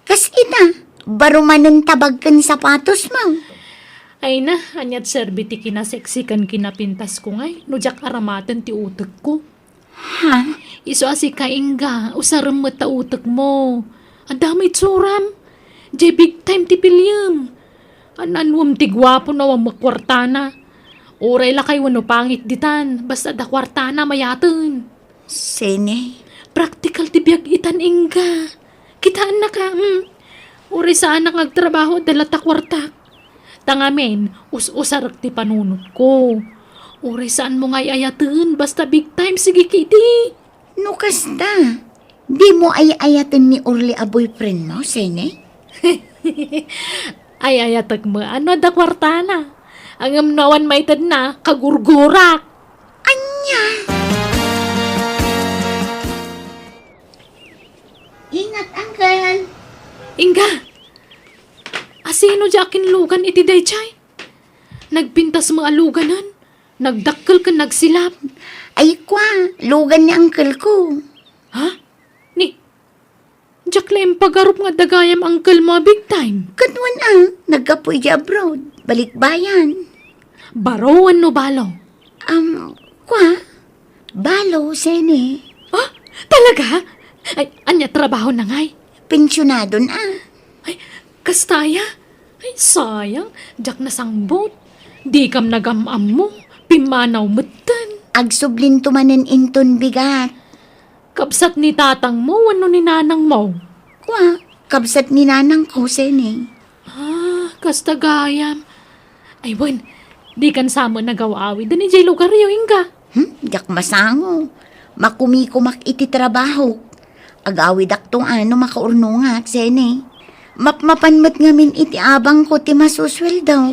Kas ina, barumanan tabagkan sapatos mo. Ay na, anyat serbiti kinaseksikan kinapintas ko ngay. No jak aramatan ti utek ko. Ha? Iso asi kaingga, usaram mo ta utek mo. Ang damay tsuram. Jay big time ti pilyam. Ananwam ti gwapo na wang makwartana. Oray la kay wano pangit ditan. Basta da kwartana mayatan. Sene, Practical ti biag itan ingga. Kitaan na ka. Oray saan na ngagtrabaho dala ta kwartak. Tangamen, us-usarak ti panunod ko. Oray saan mo ngay ayatan. Basta big time, sige kiti. no kasta. Di mo ay-ayatan ni Orly a boyfriend mo, Sene? Ay ayatag mo, ano da kwartana? Ang amnawan maitad na, kagurgurak. Anya! Ingat, Uncle! Inga, asino jakin lugan iti daychay? Nagpintas mga luganan, nagdakkel ka nagsilap. Ay kwa, lugan ni Uncle ko. Ha? Ni, Jaklem pagarup nga dagayam uncle mo big time. Kadwan nagkapoy di abroad. Balik bayan. Barawan no balo. Kwa? Balo, Sene. Ah, talaga? Ay, anya trabaho na ngay. Pensyonado na. Ay, kastaya? Ay, sayang. Jak na sangbot. Di kam nagamam mo. Pimanaw mutan. Agsublin tumanen inton bigat. Kapsat ni tatang mo, ano ni nanang mo? Kwa, kabsat ni nanang ko, Sene. Ah, kastagayam. Ay, wan, di kan samo nagawawi. Dani jay lugar yo, Inga. Jak masango. Makumikumak iti trabaho. Agawid aktong makaurnungat, Sene. Mapmapanmat ngamin iti abang ko ti masusweldaw.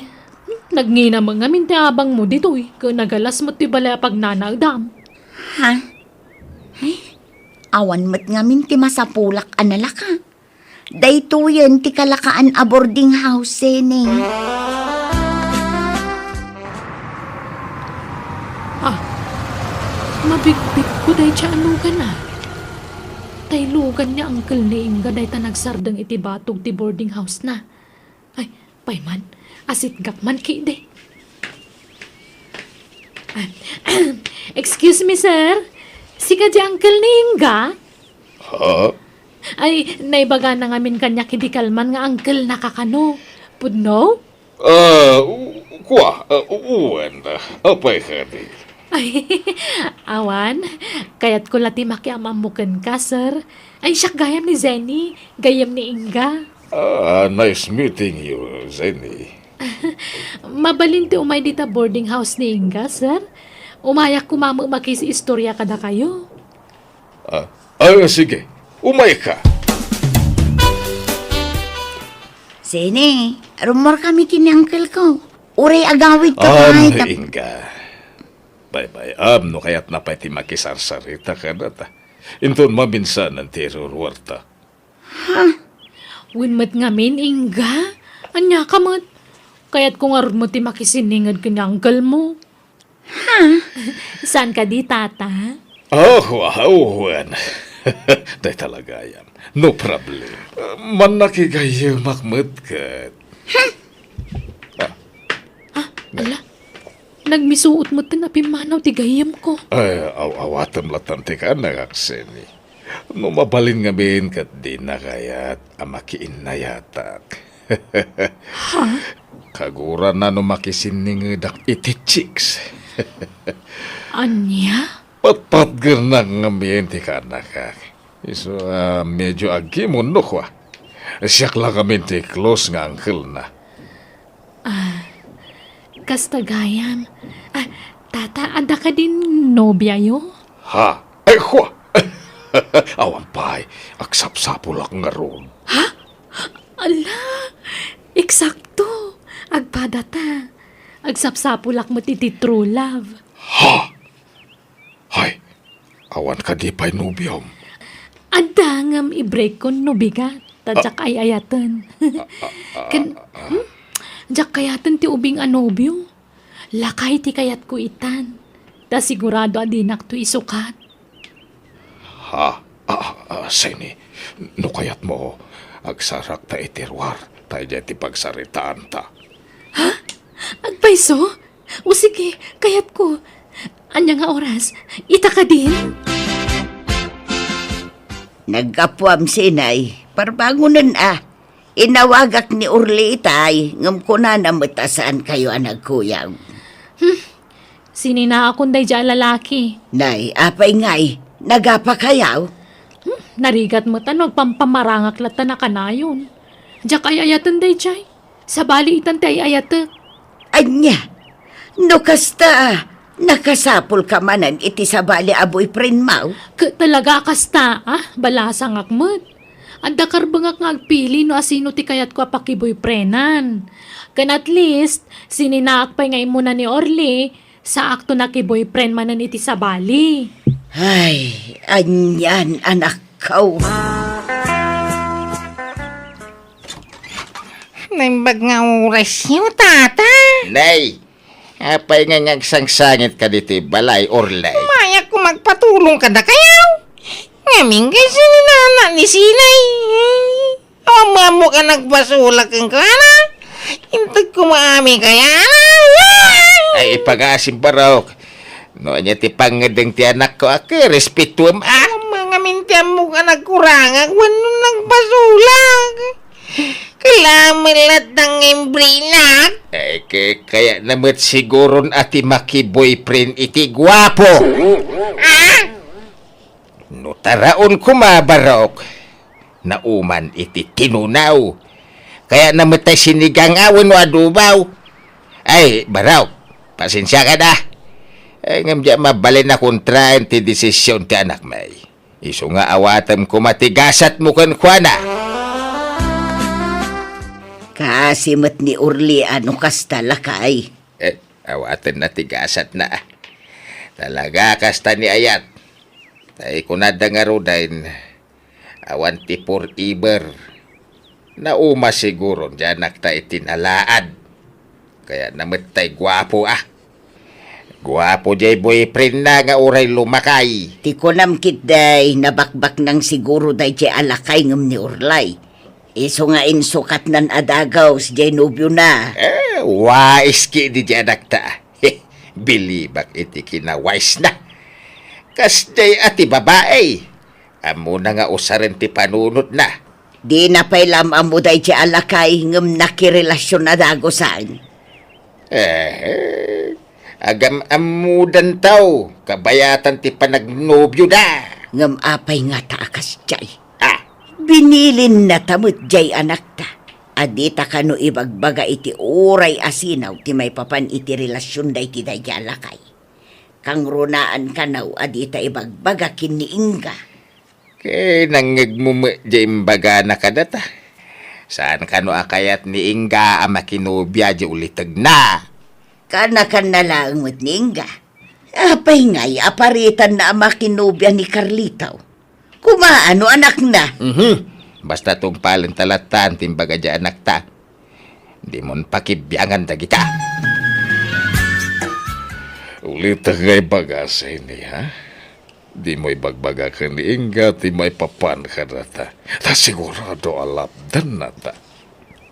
Nagngina mga minti abang mo dito eh. Kung nagalas mo ti balay pag nanagdam. Ha? Ay, awan mat ngamin ti masapulak analaka. Dayto yan ti kalakaan a boarding house, Sene. Mabigbig ko day siya anugan na. Taylugan niya uncle ni Inga day ta nagsardang iti batog ti boarding house na. Ay, payman, asit gakman ki de. Excuse me, sir. Sika di uncle ni Inga? Ha? Ay, naibaga na ngamin kanya kidikalman nga uncle nakakano. Pudno? Kuha, uwan na. Apay ka di. Ay, awan, kayat ko lati makiamamukan ka, sir. Ay, siyak gayam ni Zenny, gayam ni Inga. Nice meeting you, Zeni. Mabalin ti umay dita boarding house ni Inga, sir. Umayak kumamo makisi istorya kada kayo. Sige. Umay ka. Sine, rumor kami kini uncle ko. Uray agawid ka Am, kahit. Inga. Bye-bye. No kaya't napay ti makisarsarita ka na ta. Inton mabinsan ang terror warta. Winmat ngamin, Inga. Anya ka mat. Kaya't kung aron mo ti makisiningad ka ni uncle mo. Saan ka di, tata? Oh, wow, Juan. Day talaga yan. No problem. Man nakigayo makmat ka. Ala, nagmisuot mo tinapimanaw ti gayam ko. Ay, awatan latante ka nagakseni. No mabalin nga bin kat di na kayat amakiin na yatak. Kagura na no makisining dak iti chicks. Anya? Patpatger na nga ambiente ka na ka. So, medyo agi mo no kwa. Siyak lang kami ti close nga uncle na. Kastagayan. Tata, anda ka din nobya yo? Ha? Ay, kwa! Awan pa'y, aksap-sapulak nga ron. Ala, eksakto. Agpadata. Agsapsapulak mo ti true love. Hay, awan ka di pa'y nubyom. Adangam i-break ko no bigat. Tadyak ay ayatan. Jak kayatan ti ubing anobyo. Lakay ti kayat ko itan. Ta sigurado adinak to isukat. Sini, no kayat mo, agsarak ta itirwar, tayo dyan ti pagsaritaan ta. Agpaiso? O sige, kayat ko. Anya nga oras, ita ka din. Nagkapuam sinay, parbangunan Inawagak ni Urli itay, ngam ko na namatasaan kayo ang nagkuyaw. Sinina akong day dyan lalaki. Nay, apay ngay, nagapa kayaw? Narigat mo tan, magpampamarangak lata na kanayon. Diyak ay ayatan day jay. Sa bali itan tay ayatek. Anya, no kasta, nakasapol ka manan iti sa bali aboy friend mau? Talaga kasta, balasang akmat. Anda karbangak nga agpili no asino ti kayat ko apakiboy prenan. Kan at least, sininaak pa ngay muna ni Orly, sa akto na kiboyfriend manan iti sa bali. Ay, anyan anak ko. Naimbag nga oras yun, tata. Nay, apay nga ngagsangsangit ka dito balay orlay. Maya ko magpatulong ka na kayaw. Ngamin kasi ni nana ni Sinay. Mamo ka nagpasulak ang kana. Intag ko maami kaya. Ay, ipag-asim barok. No, anya ti pangadeng ti anak ko, respetuam Mga mintiyan mo ka nagkurangag. Wano nagpasulak. Kalamilat ng imbrinak. Ay, kaya namat siguro ati maki-boyfriend iti gwapo. No, taraon kumabarok. Nauman iti tinunaw. Kaya namatay sinigang awan o adubaw. Ay, barok, pasensya ka na. Ay, ngamdya mabalin na kontrain ti desisyon ti anak may. Iso nga awatam ko matigasat mo kan kwa na. Kasimot ni Urli ano kasta lakay. Awatan na tigasat na. Talaga kasta ni Ayat. Tay kunada nga rodain. Awan ti forever. Nauma siguro dyan nakta itinalaad. Kaya namatay gwapo Gwapo jay boyfriend na nga uray lumakay. Ti kunam kit day nabakbak ng siguro day jay alakay ngam ni Urlay. Iso nga insukat nan adagaw si jay nobyo na. Wais ki di dyan nakta. Bilibak iti kinawais na. Kasday ati babae. Amo na nga usarin ti panunod na. Di na pailam amo day jay alakay ngam nakirelasyon na dagosan. Agam amudan taw. Kabayatan ti panagnobyo da. Ngam apay nga taakas jay. Binilin na tamot jay anak ta. Adita ka no ibagbaga iti uray asinaw ti may papan iti relasyon da iti dayalakay. Kang runaan ka naw adita ibagbaga kin ni Inga. Kay nangag mo jay imbaga na kadata. Saan ka no akayat ni Inga ang makinubya di ulitag na? Kanakan na lang mo't ni Inga. Apay ngay aparitan na ang makinubya ni Carlito. Kumaano anak na? Basta tong palantalatan timbaga di anak ta. Di mon pakibyangan da kita. Ulitag ngay bagas ini ha? Di mo ibagbaga ka ni Inga, di mo ipapan ka na ta. Ta sigurado alapdan na ta.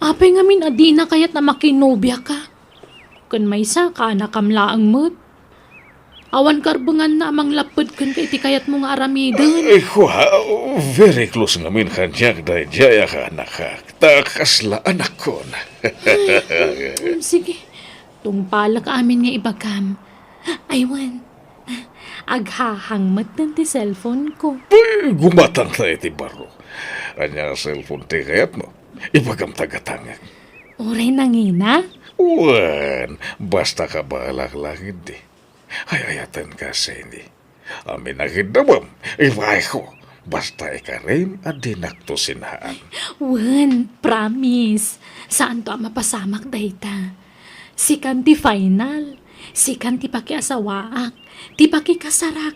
Apay ngamin adi na kayat na makinobya ka. Kun may isa ka nakamlaang mo't. Awan karbangan na amang lapod kun kay ti kayat mo nga aramidon. Wow, very close ngamin kanyak dahil jaya ka anak ka. Takasla anak ko na. Sige, tungpala ka amin nga ibagam. Aywan, aghahangmat ng ti cellphone ko. Gumatang tayo ti baro. Anya cellphone ti kayat mo. Ibagam tagatangag. Oray nangina? Wan, basta ka balak lang hindi. Hayayatan ka sa hindi. Amin na kinamam. Ibay ko. Basta ikarim at dinakto sinaan. Wan, promise. Saan to ang mapasamak dayta? Sikan ti final. Sikan ti pakiasawaak. Ti pakikasarak.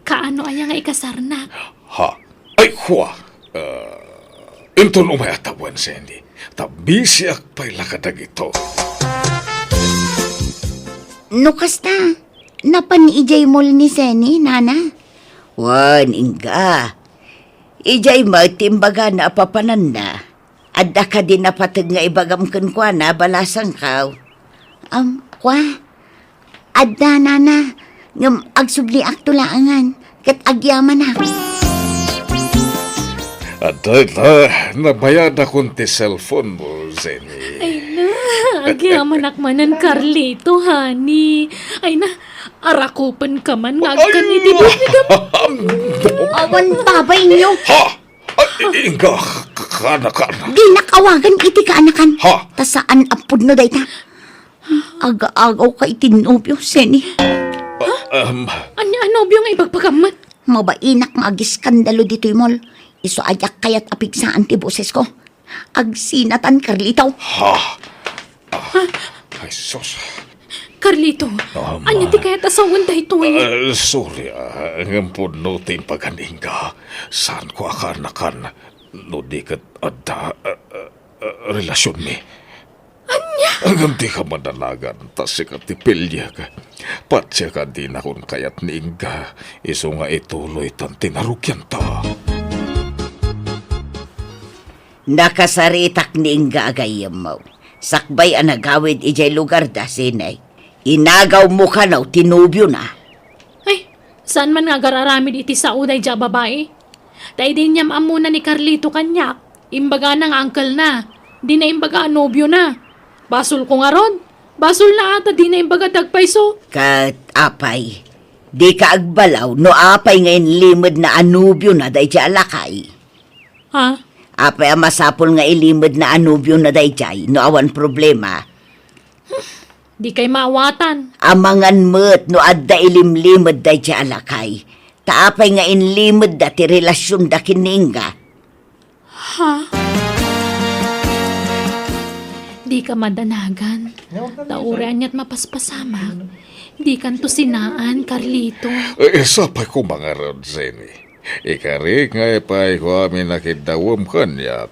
Kaano aya nga ikasarnak? Ha? Ay, kwa. Inton umayatawan sa hindi. Tabisiak pa'y lakadag ito. No kasta, napaniijay mol ni Seni, nana. Wan, Inga. Ijay mo, timbaga na apapanan na. Adda ka din napatag nga ibagam kwa na balasang kaw. Kwa, adda nana, ngam agsubli aktulaangan, kat agyaman na. At nabayad akong ti cellphone mo, Zeni. Ay na, agyaman akmanan Carlito, honey. Ay na, arakupan ka man nga agkan iti Awan babay niyo, Ha? Ay, Inga, kana. di nakawagan iti kaanakan. Ha? Tasaan apod no dayta. Aga-agaw ka itinobyo, Seni. Anya anobyo nga ibagpagamat. Mabainak nga agiskandalo dito'y mol. Iso ayak kayat apigsaan ti boses ko. Agsinatan, Carlito. Ha? Ay, sus. Carlito, anya ti kaya tasawan dahito eh. Sorry, ang puno tin paganinga. Saan ko akanakan? No di kat ada relasyon mi. Anya? Ang di ka madalagan, tas siya katipilya ka. Patsya ka din akong kayat ni Inga. Iso nga ituloy tan tinarukyan ta. Nakasaritak ni Inga agayam mo. Sakbay ang nagawid ijay lugar da sinay. Inagaw mo ka naw, tinubyo na. Ay, saan man nga gararamid iti sa uday dya babae? Tay din niyam amuna ni Carlito kanyak. Imbaga ng uncle na. Di na imbaga nobyo na. Basol ko nga ron. Basol na ata di na imbaga dagpayso. Kat apay, di ka agbalaw no apay ngayon limod na anubyo na day dya alakay. Ha? Apay ang masapol nga ilimod na anubyo na day jay no awan problema. Di kay maawatan. Amangan mo't no adda ilimlimod day dya alakay. Taapay nga inlimod da ti relasyon da kininga. Di ka madanagan. Taurean niya't mapaspasamak. Di kan to sinaan, Carlito. Sapay ko mga ron, Zeni. Ikari nga ipay ko amin nakidawam kanyak.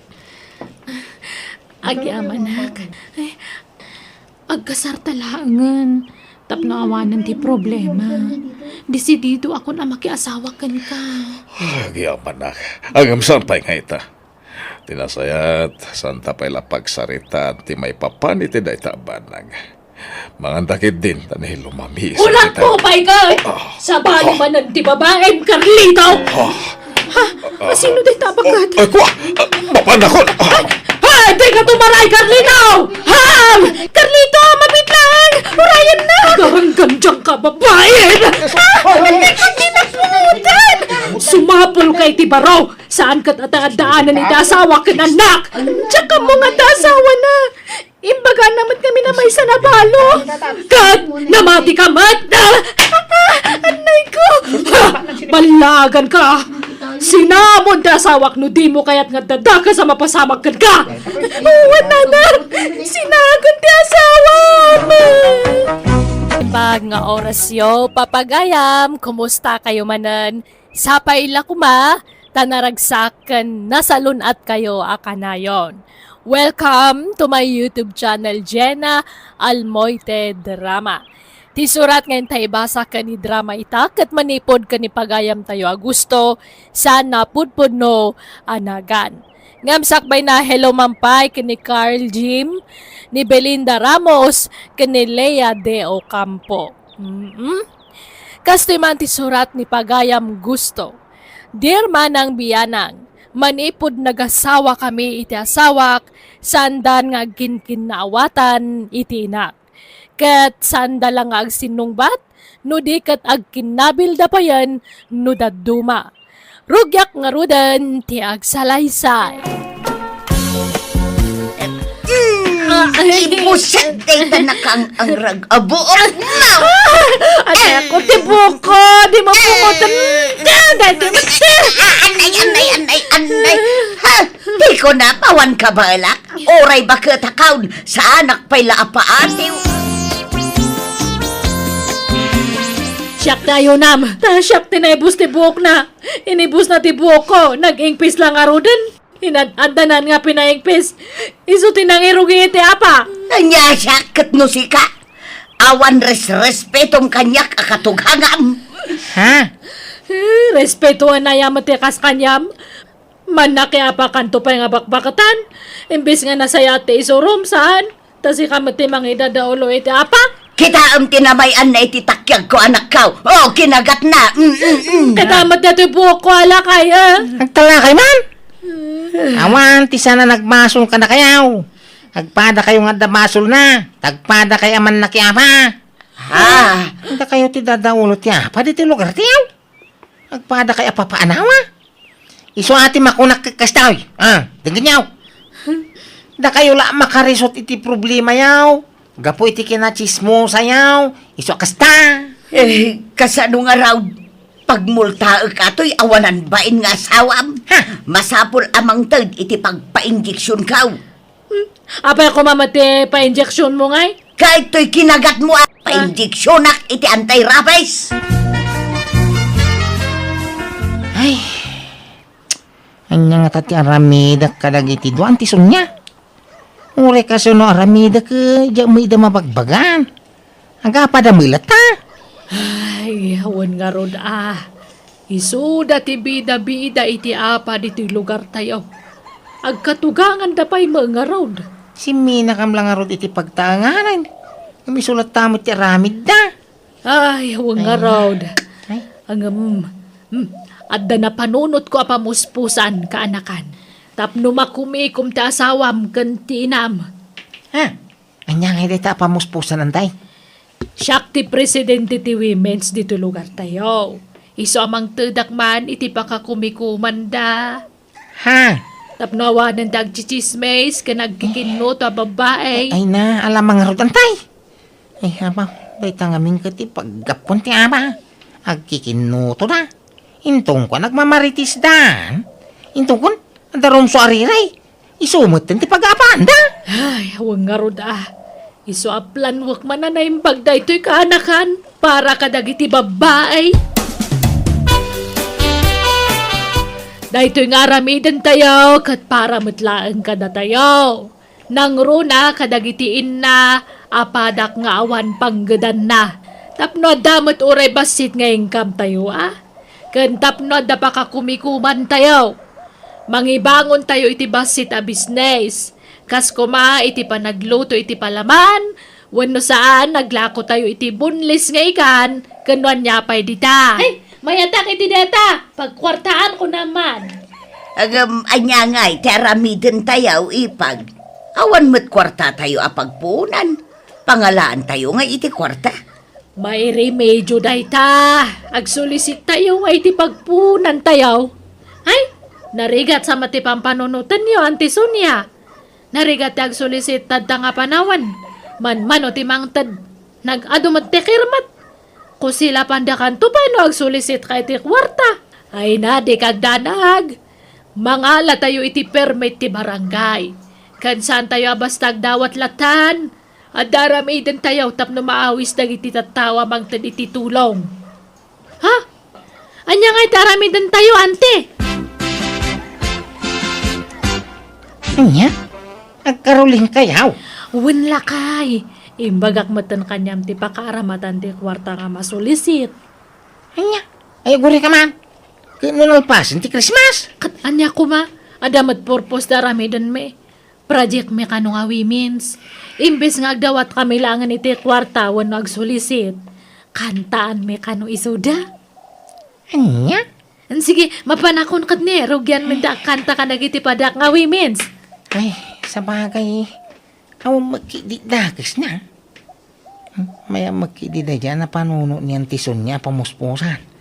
Agyamanak. Ay, agkasar talangan. Tapnaawanan ti problema. Desidido ako na makiasawa kan ka. Agyaman Agam saan pa'y nga ita? Tinasayat, santa pa'y lapagsarita at ti may papan iti day tabanag. Mangantakid din, tanay lumami. Ulat po, pay ka! Sabali man ang ti babaeng Carlito! Ha? Sino day tabagat? Ay, kwa! Mapanakon! Ha! Di ka tumaray, Carlito! Ha! Carlito, mabit lang! Urayan na! Garanggan dyan ka, babae! Hindi ka dinaputan! Sumapol ka nga iti baro. Saan kat atadaanan iti asawa ken anak. Tsaka mo nga asawa na. Imbaga naman kami na may sanabalo. Kat, namati ka mat na. Anay ko. Balagan ka. Sinamon ti asawak no di mo kaya't nga dadaka sa mapasamag ka. Wala na. Sinagon ti asawa. Pag nga orasyo, papagayam, kumusta kayo manan? Sapay la kuma, tanaragsakan, nasalun at kayo akanayon. Welcome to my YouTube channel, Jenna Almoite Drama. Tisurat ngayon tayo basa ka ni drama itak at manipod ka ni pagayam tayo Agusto, sana pudpud no anagan. Ngamsakbay na hello mampay kini Carl Jim, ni Belinda Ramos, kini Lea De Ocampo. Kastoy man ti surat ni Pagayam Gusto. Dear manang biyanang, manipod nagasawa kami iti asawak, sandan nga ginkinawatan iti inak. Kat sanda lang nga agsinungbat, no di kat agkinabil da pa yan, no daduma. Rugyak nga rudan, ti agsalaysay. Ibuset day na kang ang rag-abuot na. Ay, ako tibuko, di mo pumutan. Dati mo. Anay. Ha? Di ko na pawan ka balak. Oray ba katakaw sa anak pa'y laapaatiw. Siyak tayo nam. Siyak tinaibus tibuk na. Inibus na tibuk ko. Nag-ingpis lang arudan. Inadanan nga pinaingpis. Iso tinangirugi iti apa. Anya siya katno si ka. Awan respetom kanyak akatughangam. Ha? Respetuan na yamat kas kanyam. Manaki apa kanto pa nga bakbakatan. Imbis nga nasaya ati isurum saan. Tasi kamati mga idadaulo iti apa. Kita ang tinamayan na ititakyag ko anak ka. Oh, kinagat na. Katamat na tibuk ko alakay Nagtalakay man? Awan, ti sana nagmasol ka na kayaw. Agpada kayo nga damasol na. Tagpada kay aman na kiyapa. Ha? Hindi kayo ti dadaulo ti apa, di ti lugar tiyaw. Agpada kay apapaanawa. Iso ati makunak kakastaw. Tingin yaw. Da kayo la makarisot iti problema yaw. Gapo iti kinachismo sayaw. Iso kasta. Kasano nga raw pagmulta ka to'y awanan bain nga asawam. Ha? Masapol amang tag iti pagpa-injeksyon ka. Apa ko mamati pa-injection mo ngay? Kahit to'y kinagat mo pa-injeksyonak iti anti-rabies. Ay. Anya nga tati aramida kadag iti duan ti sunya. Ure kaso no aramida ka diya mo ida mabagbagan. Aga pa damilat ta. Ay, hawan nga rod Isuda ti bida-bida iti apa dito'y lugar tayo. Agkatugangan da pa'y mga rod. Si Mina kam lang arod iti pagtanganan. Misulat tamo ti aramid da. Ay, hawan nga rod. Ay. Adda na panunot ko apamuspusan kaanakan. Tapno makumikom ti asawam kanti inam. Ha? Anya nga iti pamuspusan antay. Siyak ti presidente ti women's dito lugar tayo. Iso amang tedak man iti pakakumikuman da. Ha? Tapno awanan dag chichismes ka nagkikinno ta babae. Ay na, alam mga rod antay. Ay haba, baita nga ming kati paggapon ti ama. Agkikinuto na. Intong ko nagmamaritis dan. Intong ko, andarom so ariray. Isumot din ti pag-apaan da. Ay, huwag nga rod Iso aplan wak man na imbag da ito'y kaanakan para kadagiti babae. Da ito'y nga ramidan tayo kat para matlaan ka da tayo. Nang runa kadagitiin na apadak nga awan panggadan na. Tapno damat uray basit nga ingkam tayo Kan tapno da pa kakumikuman tayo. Mangibangon tayo iti basit a business. Kas kuma iti panagluto iti palaman, wano saan naglako tayo iti bunlis nga ikan, kanuan niya pa'y dita. Ay, mayatak iti data, pagkwartaan ko naman. Anya nga, teramidin tayo ipag. Awan mo't kwarta tayo apagpunan. Pangalaan tayo nga iti kwarta. May remedyo day ta. Agsulisit tayo nga iti pagpunan tayo. Ay, narigat sa matipang panunutan niyo, Auntie Sonia. Narigat tag sulisit tad nga panawan. Man o timang tad nag-adumat tekirmat. Kung sila pandakan to paano ag sulisit kay ti kwarta. Ay na, di kag danag. Mangala tayo iti permit ti barangay. Kansan tayo abastag dawat latan. At darami din tayo tapno maawis dagiti tattawa mang tad iti tulong. Ha? Anya nga'y darami din tayo, ante. Anya? Agkaruling kayaw. Wen lakay. Imbagak matan kanyam ti pakaaramatan ti kwarta nga masulisit. Anya? Ay, guri ka man. Kinunalpasin ti Christmas. Kat anya ko ma, adamat purpose darami din me. Project me kano nga women's. Imbes nga agdawat kami langan iti kwarta wan agsulisit. Kantaan me kano isuda. Anya? Sige, mapanakon kat ni, rugyan me da kanta ka nagiti padak nga women's. Ay, sa bagay, aw magkididakis na. Maya magkidida dyan na panuno niyan tison niya pamuspusan.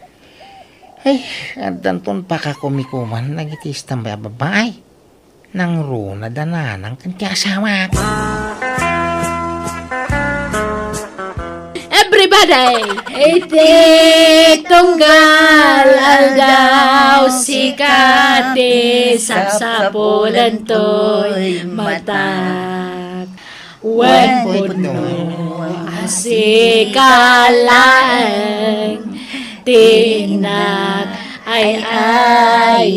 Ay, adan ton pakakumikuman nagitis tambay babae. Nang runa dananang kanti asawa. Everybody! Iti tunggal aldaw sikati sapsapulan to'y matak. Wan puno asikalang tinak ay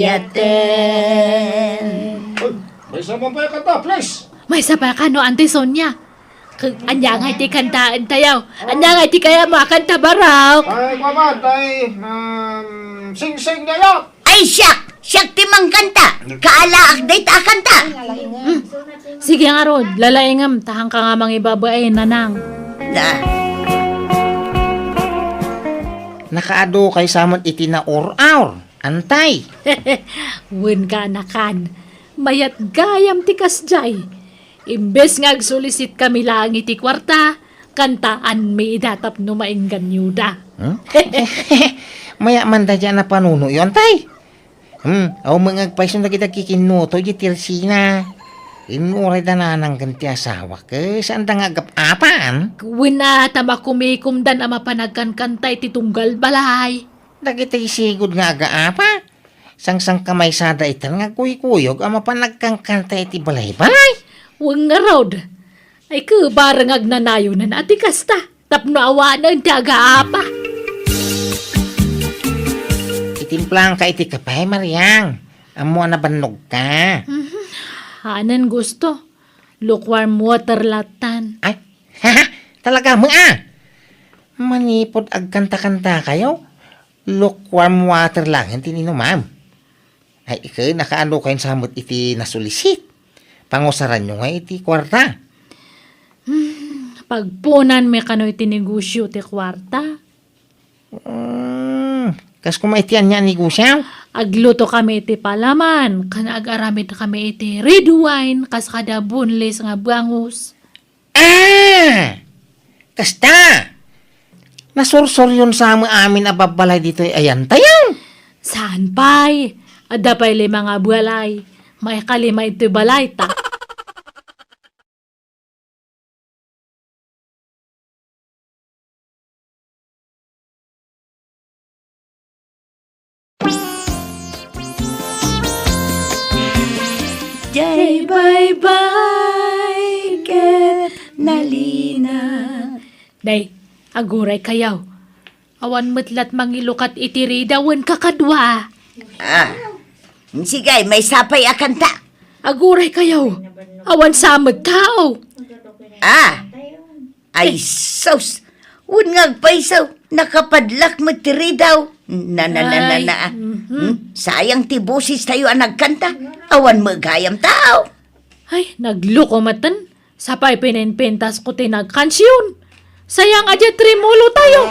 ayaten. May sama pa yung kanta, please. May sapa ka no, Auntie Sonia. Anya nga iti kantaan tayo. Anya nga iti kaya makanta baraw. Ay, kwaman, ay, sing-sing na yun. Ay, siyak! Siyak ti mang kanta! Kaalaak day ta kanta! Sige nga Rod, lalaingam. Tahang ka nga mang ibabae, nanang. Da. Nakaado kay samot iti na or-aur. Antay. Wen ka nakan. Mayat gayam ti kasjay. Imbes nga agsulisit kami lang iti kwarta, kantaan may idatap no mainggan yuda. Maya man da dyan na panuno yun, tay. Aw mga agpaisun na kita kikinuto di tirsina. Inuray da na ng ganti asawa ka. Saan da nga agapapan? Wen na tama kumikumdan ama panagkankantay ti tunggal balay. Dagitay sigod nga agaapa. Sang-sang kamay sada itan nga kuy-kuyog ama panagkangkantay ti balay-balay. Wang nga Rod. Ay barang agnanayo na nati kasta. Tapno awanan ti agaapa. Itimplang ka iti kapay, Mariang. Amo na banog ka. Hanan gusto. Lukewarm water latan. Ay, talaga mo Manipod agkanta-kanta kayo. Lukewarm water lang, hindi ma'am. Ay, nakaano kayo samot iti nasulisit. Pangusaran nyo nga iti kwarta. Pagpunan may kano iti negosyo ti kwarta. Kas kumaitian niya negosyo? Agluto kami iti palaman. Kanag-aramid kami iti red wine. Kas kada bunlis nga bangus. Kasta! Nasursor yun sa amin ababalay dito ayan tayo. Saan pa'y? Ada pa'y lima nga balay. May kalima ito balay ta. Jay bye-bye, ket nalina. Day, aguray kayaw. Awan metlat mangilukat iti ridawan kakadwa. Sigay, may sapay a kanta. Aguray kayaw. Awan samad tao. Ay, sos. Wun ngagpaisaw. Nakapadlak mo tiri daw. Sayang ti busis tayo ang nagkanta. Awan magayam tao. Ay, nagluko matan. Sapay pinenpentas ko tinagkansyon. Sayang adya trimulo tayo.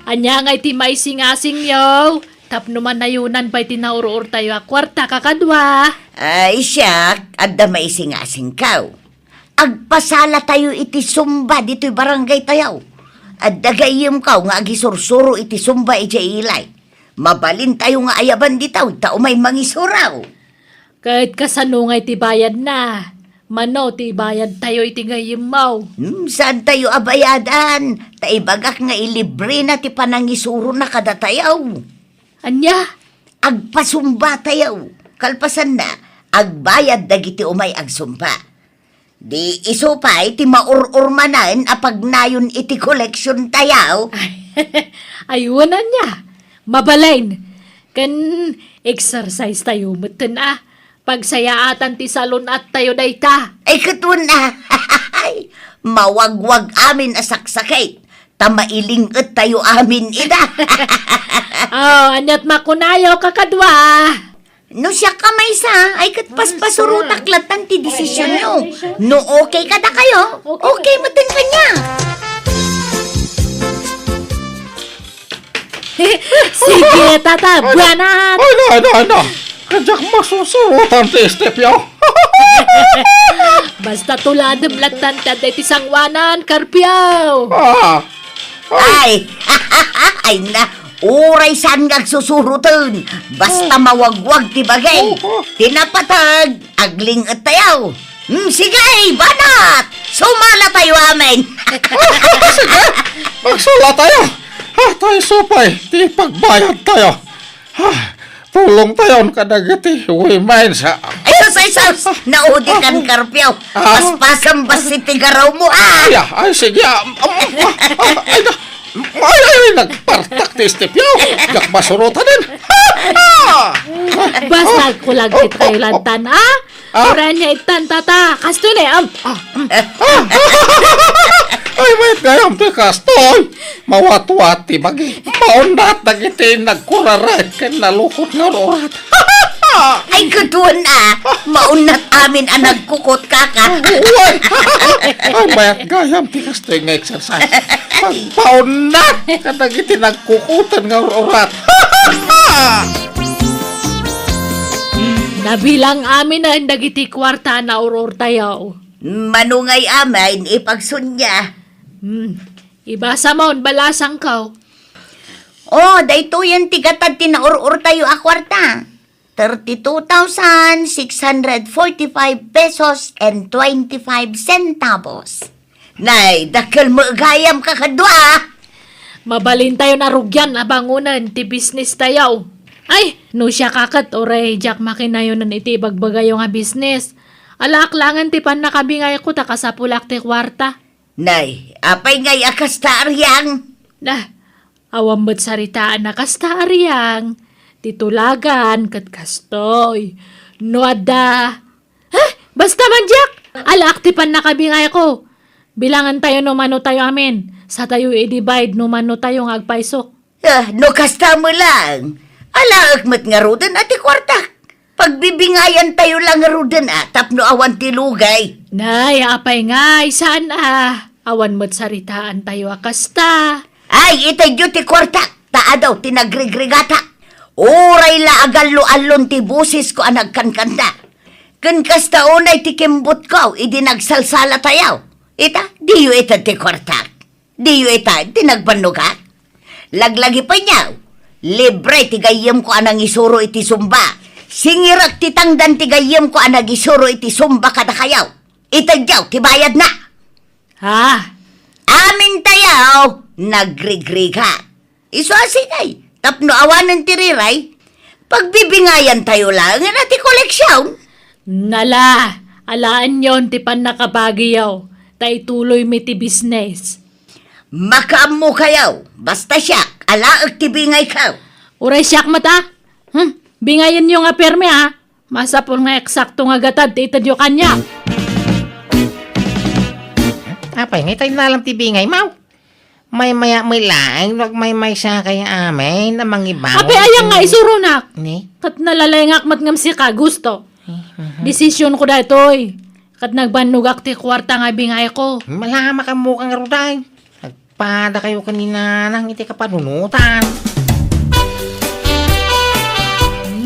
Anya nga iti may singasing yaw. Tapno man nayunan pa'y tinaurur tayo a kwarta kakadwa. Ay, siyak. Adda may singasing kaw. Agpasala tayo iti sumba dito'y barangay tayaw. Adda gayim kaw nga agisursuro iti sumba iti ilay. Mabalin tayo nga ayaban ditaw, tao may mangisuraw. Kahit kasanungay ti bayad na. Mano ti bayad tayo iti ngayim mau. Saan tayo abayadan? Taibagak nga ilibre na ti panangisuro na kada tayaw. Anya? Agpasumba tayaw. Kalpasan na, agbayad dagiti umay agsumpa. Di isupay ti maururmanan apag nayon iti collection tayaw. Ayunan niya. Mabalain. Kan exercise tayo mutin Pagsayaatan ti salon at tayo dayta. Ay katun na. Mawagwag amin asaksakit. Tamailingot tayo amin ida. Anyat makunayaw kakadwa. No siya kamay sa, ay katpaspasurutak latan ti desisyon nyo. No okay kada kayo, okay mo din kanya. Sige, tata, buwanan. Ano? Kajak masusurutan ti Estepyo. Basta tuladem latan taday ti sangwanan, karpiyaw. Ay, ay na. Uray saan nga susurutan. Basta mawagwag ti bagay. Tinapatag, agling at tayaw. Sige, banat! Sumala tayo amin. Sige, magsula tayo. Tayo supay, di pagbayad tayo. Pulong tayo kadagiti, wimain sa... Ayos, naudi kan karpyaw. Paspasam basi tigaraw mo Ay, sige. Ay, nagpartak ti Estepyo. Yak masurutan din. Basta kulag kit kayo lantan, Ura niya itan, tata. Kasto na, Ay, wait ngayong ti kastoy. Mawat-wati bagi. Maundat nagiti nagkurarat kan nalukot nga orat. Ay, kutuan maunat amin ang nagkukot kaka. Ay, mayat gayam ti kastoy nga exercise. Pagpaundat ka nagiti nagkukutan nga orat. Nabilang amin na dagiti kwarta na uror tayo. Manungay amin, ipagsunya. Ibasa mo, balasang ka. Dayto yan tigatad tinaurur tayo akwarta. 32,645 pesos and 25 centavos. Nay, dakal mo gayam kakadwa. Mabalin tayo na rugyan abangunan ti business tayo. Ay, no siya kakat oray jak makinayonan iti bagbagayo nga business. Alaaklangan ti pan nakabingay ko ta kasapulak ti kwarta. Nay, apay ngay akas taaryang. Nah, awam mo't saritaan na kastaryang. Titulagan kat kastoy. No ada. Basta man jak! Alaak ti pan nakabingay ko. Bilangan tayo no mano tayo amin. Sa tayo i-divide no mano tayo nga agpaisok. No kasta mo lang. Alaak mat nga rudan ati kwarta. Pagbibingayan tayo lang nga rudan tapno awan ti lugay. Nay, apay nga, saan awan mo't saritaan tayo akasta. Ay, itay yu ti kwarta. Taa daw, tinagrigrigata. Uray la agalo-alon ti busis ko ang nagkankanta. Kan kasta unay ti kimbot ko, idi nagsalsala tayaw. Ita, di yu ita ti kwarta. Di yu ita, tinagbanuga. Laglagi pa niyaw. Libre ti gayem ko anang isuro iti sumba. Singirak ti tangdan ti gayem ko anang isuro iti sumba kada kayaw. Ita diyaw, ti bayad na. Amin tayaw, nagrigriga. Iso asinay, tapno awanan ti riray. Pagbibingayan tayo lang, nga ti koleksyon. Nala, alaan yon ti pan nakabagiyaw. Tay tuloy mi ti business. Makaam kayaw, basta siya, alaag ti bingay ka. Uray siyak mata. Bingayan nyo nga perme Masapol nga eksakto nga gatad ti itadyo kanya. Apay, ngay tayo nalang tibingay, mau. May maya may laing, wag may siya kaya amin na mangibaw. Apay ayang nga isuro nak. Ni? Kat nalalengak matngam si ka gusto. Desisyon ko datoy. Kat nagbanugak ti kwarta nga bingay ko. Malama ka mukhang ruday. Nagpada kayo kanina nang iti ka panunutan.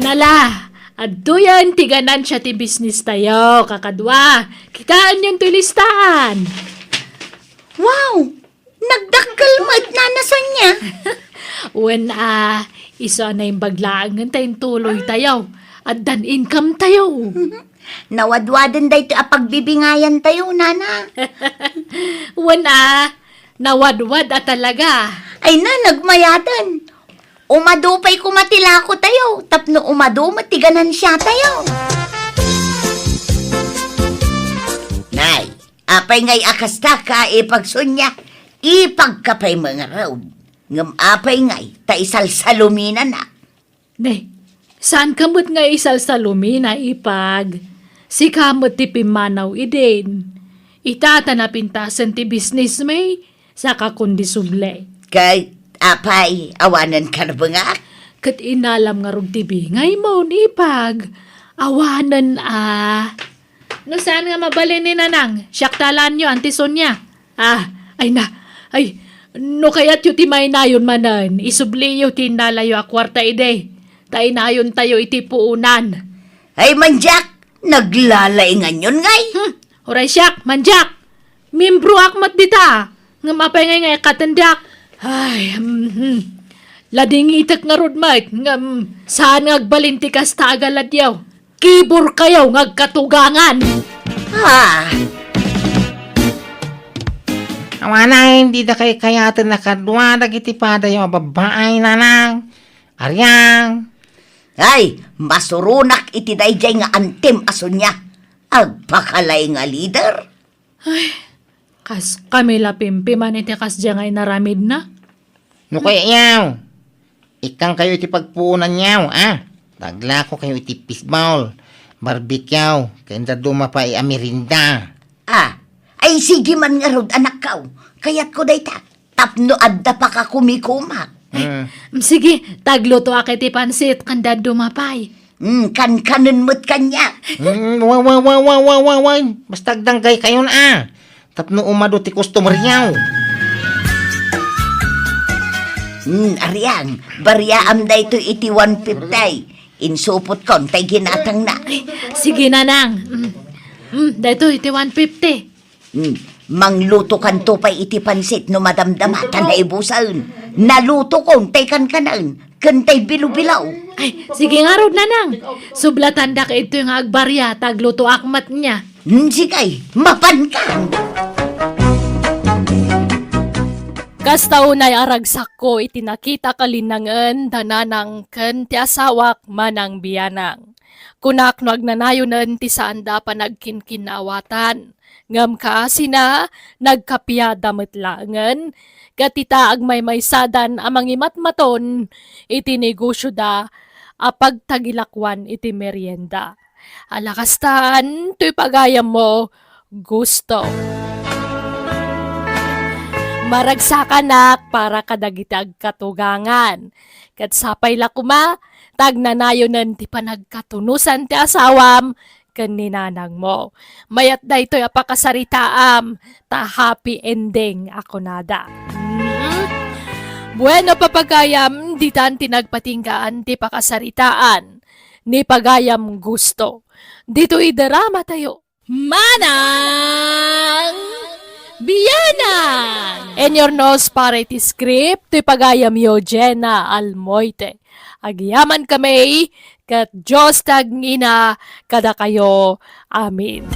Nala, aduyan tiganan siya ti business tayo, kakadwa. Kitaan yung tulistahan. Wow! Nagdakkel mo't nanasan niya. When isa na yung baglaangan tayong tuloy tayo. At dan income tayo. Nawadwadan day ito pagbibingayan tayo, nana. When nawadwad talaga. Ay na, nagmayadan. Umadupay kumatila ko tayo. Tapno umadu, matiganan siya tayo. Nay, apay ngay akasta ka ipagsunya, ipagkapay mga road. Ngam apay ngay, ta isalsalumina na. Ne, saan kamot nga isal sa lumina ipag? Si kamot ti pimanaw idin. Itata na pintasan ti business may, saka kundi suble. Kay apay, awanan ka na ba nga? Kat inalam nga rog ti bingay mo ni ipag. Awanan No saan nga mabalin ni nanang? Syaktalan nyo, Auntie Sonia. No kaya't yu ti may nayon manan. Isubli yu ti nalayo a kwarta ide. Tay nayon tayo iti puunan. Ay manjak, naglalaingan yun ngay. Oray siyak, manjak. Mimbro akmat dita. Nga mapay ngay katendak. Lading itak nga rodmat. Nga saan nga agbalinti kas tagalad yaw. Kibor kayaw ngagkatugangan. Awana, hindi da kay kayatan nakadwa, dagiti pada yung babae, nanang. Aryang. Ay, masurunak iti dayjay nga antim aso niya. Agpakalay nga leader. Kas kami lapimpi man iti kas jangay naramid na. No kaya yaw. Ikang kayo iti pagpuunan yaw, Tagla ko kayo iti fishball. Barbecue. Kaya duma pa amirinda. Ay sige man nga rod anak kaw. Kaya't ko day ta. Tapno adda pa ka kumikumak. Sige, tagluto akit ti pansit kanda dumapay. Kan-kanon mo't kanya. Wow. Basta agdanggay kayo na, Tapno umado ti customer yaw. Ariang, bariyaam da ito iti 150. Insupot kon, tay ginatang na. Sige nanang. Dito iti 150. Mangluto kan to pa'y iti pansit no madamdamatan na ibusaon. Naluto kon, tay kan-kanan. Kantay bilu-bilaw. Sige nga rod nanang. Sublatan da ka ito yung agbarya, tagluto akmat niya. Sigay, mapan ka. Kasta unay aragsak ko iti nakita kalinangan dananang ken ti asawak manang biyanang. Kunak no agnanayonan ti saanda pa nagkinkinawatan. Ngam ka sina nagkapiyada metlangan. Gatita agmaymaysadan amang imatmaton iti negosyo da apagtagilakwan iti merienda. Alakastan to'y pagayam mo gusto. Maragsakannak para kadagitag katugangan. Kat sapay lakuma, tagnanayonan ti panagkatunusan ti asawam, kaninanang mo. Mayat da ito'y apakasaritaam, ta happy ending ako nada. Bueno papagayam, di tan tinagpatinggaan ti pakasaritaan, ni pagayam gusto. Dito'y drama tayo. Manang! Biyanang! In your nose para iti script, ti pagayam yo Jenna Almoite. Agyaman kami, kat Diyos tagngina, kada kayo. Amin.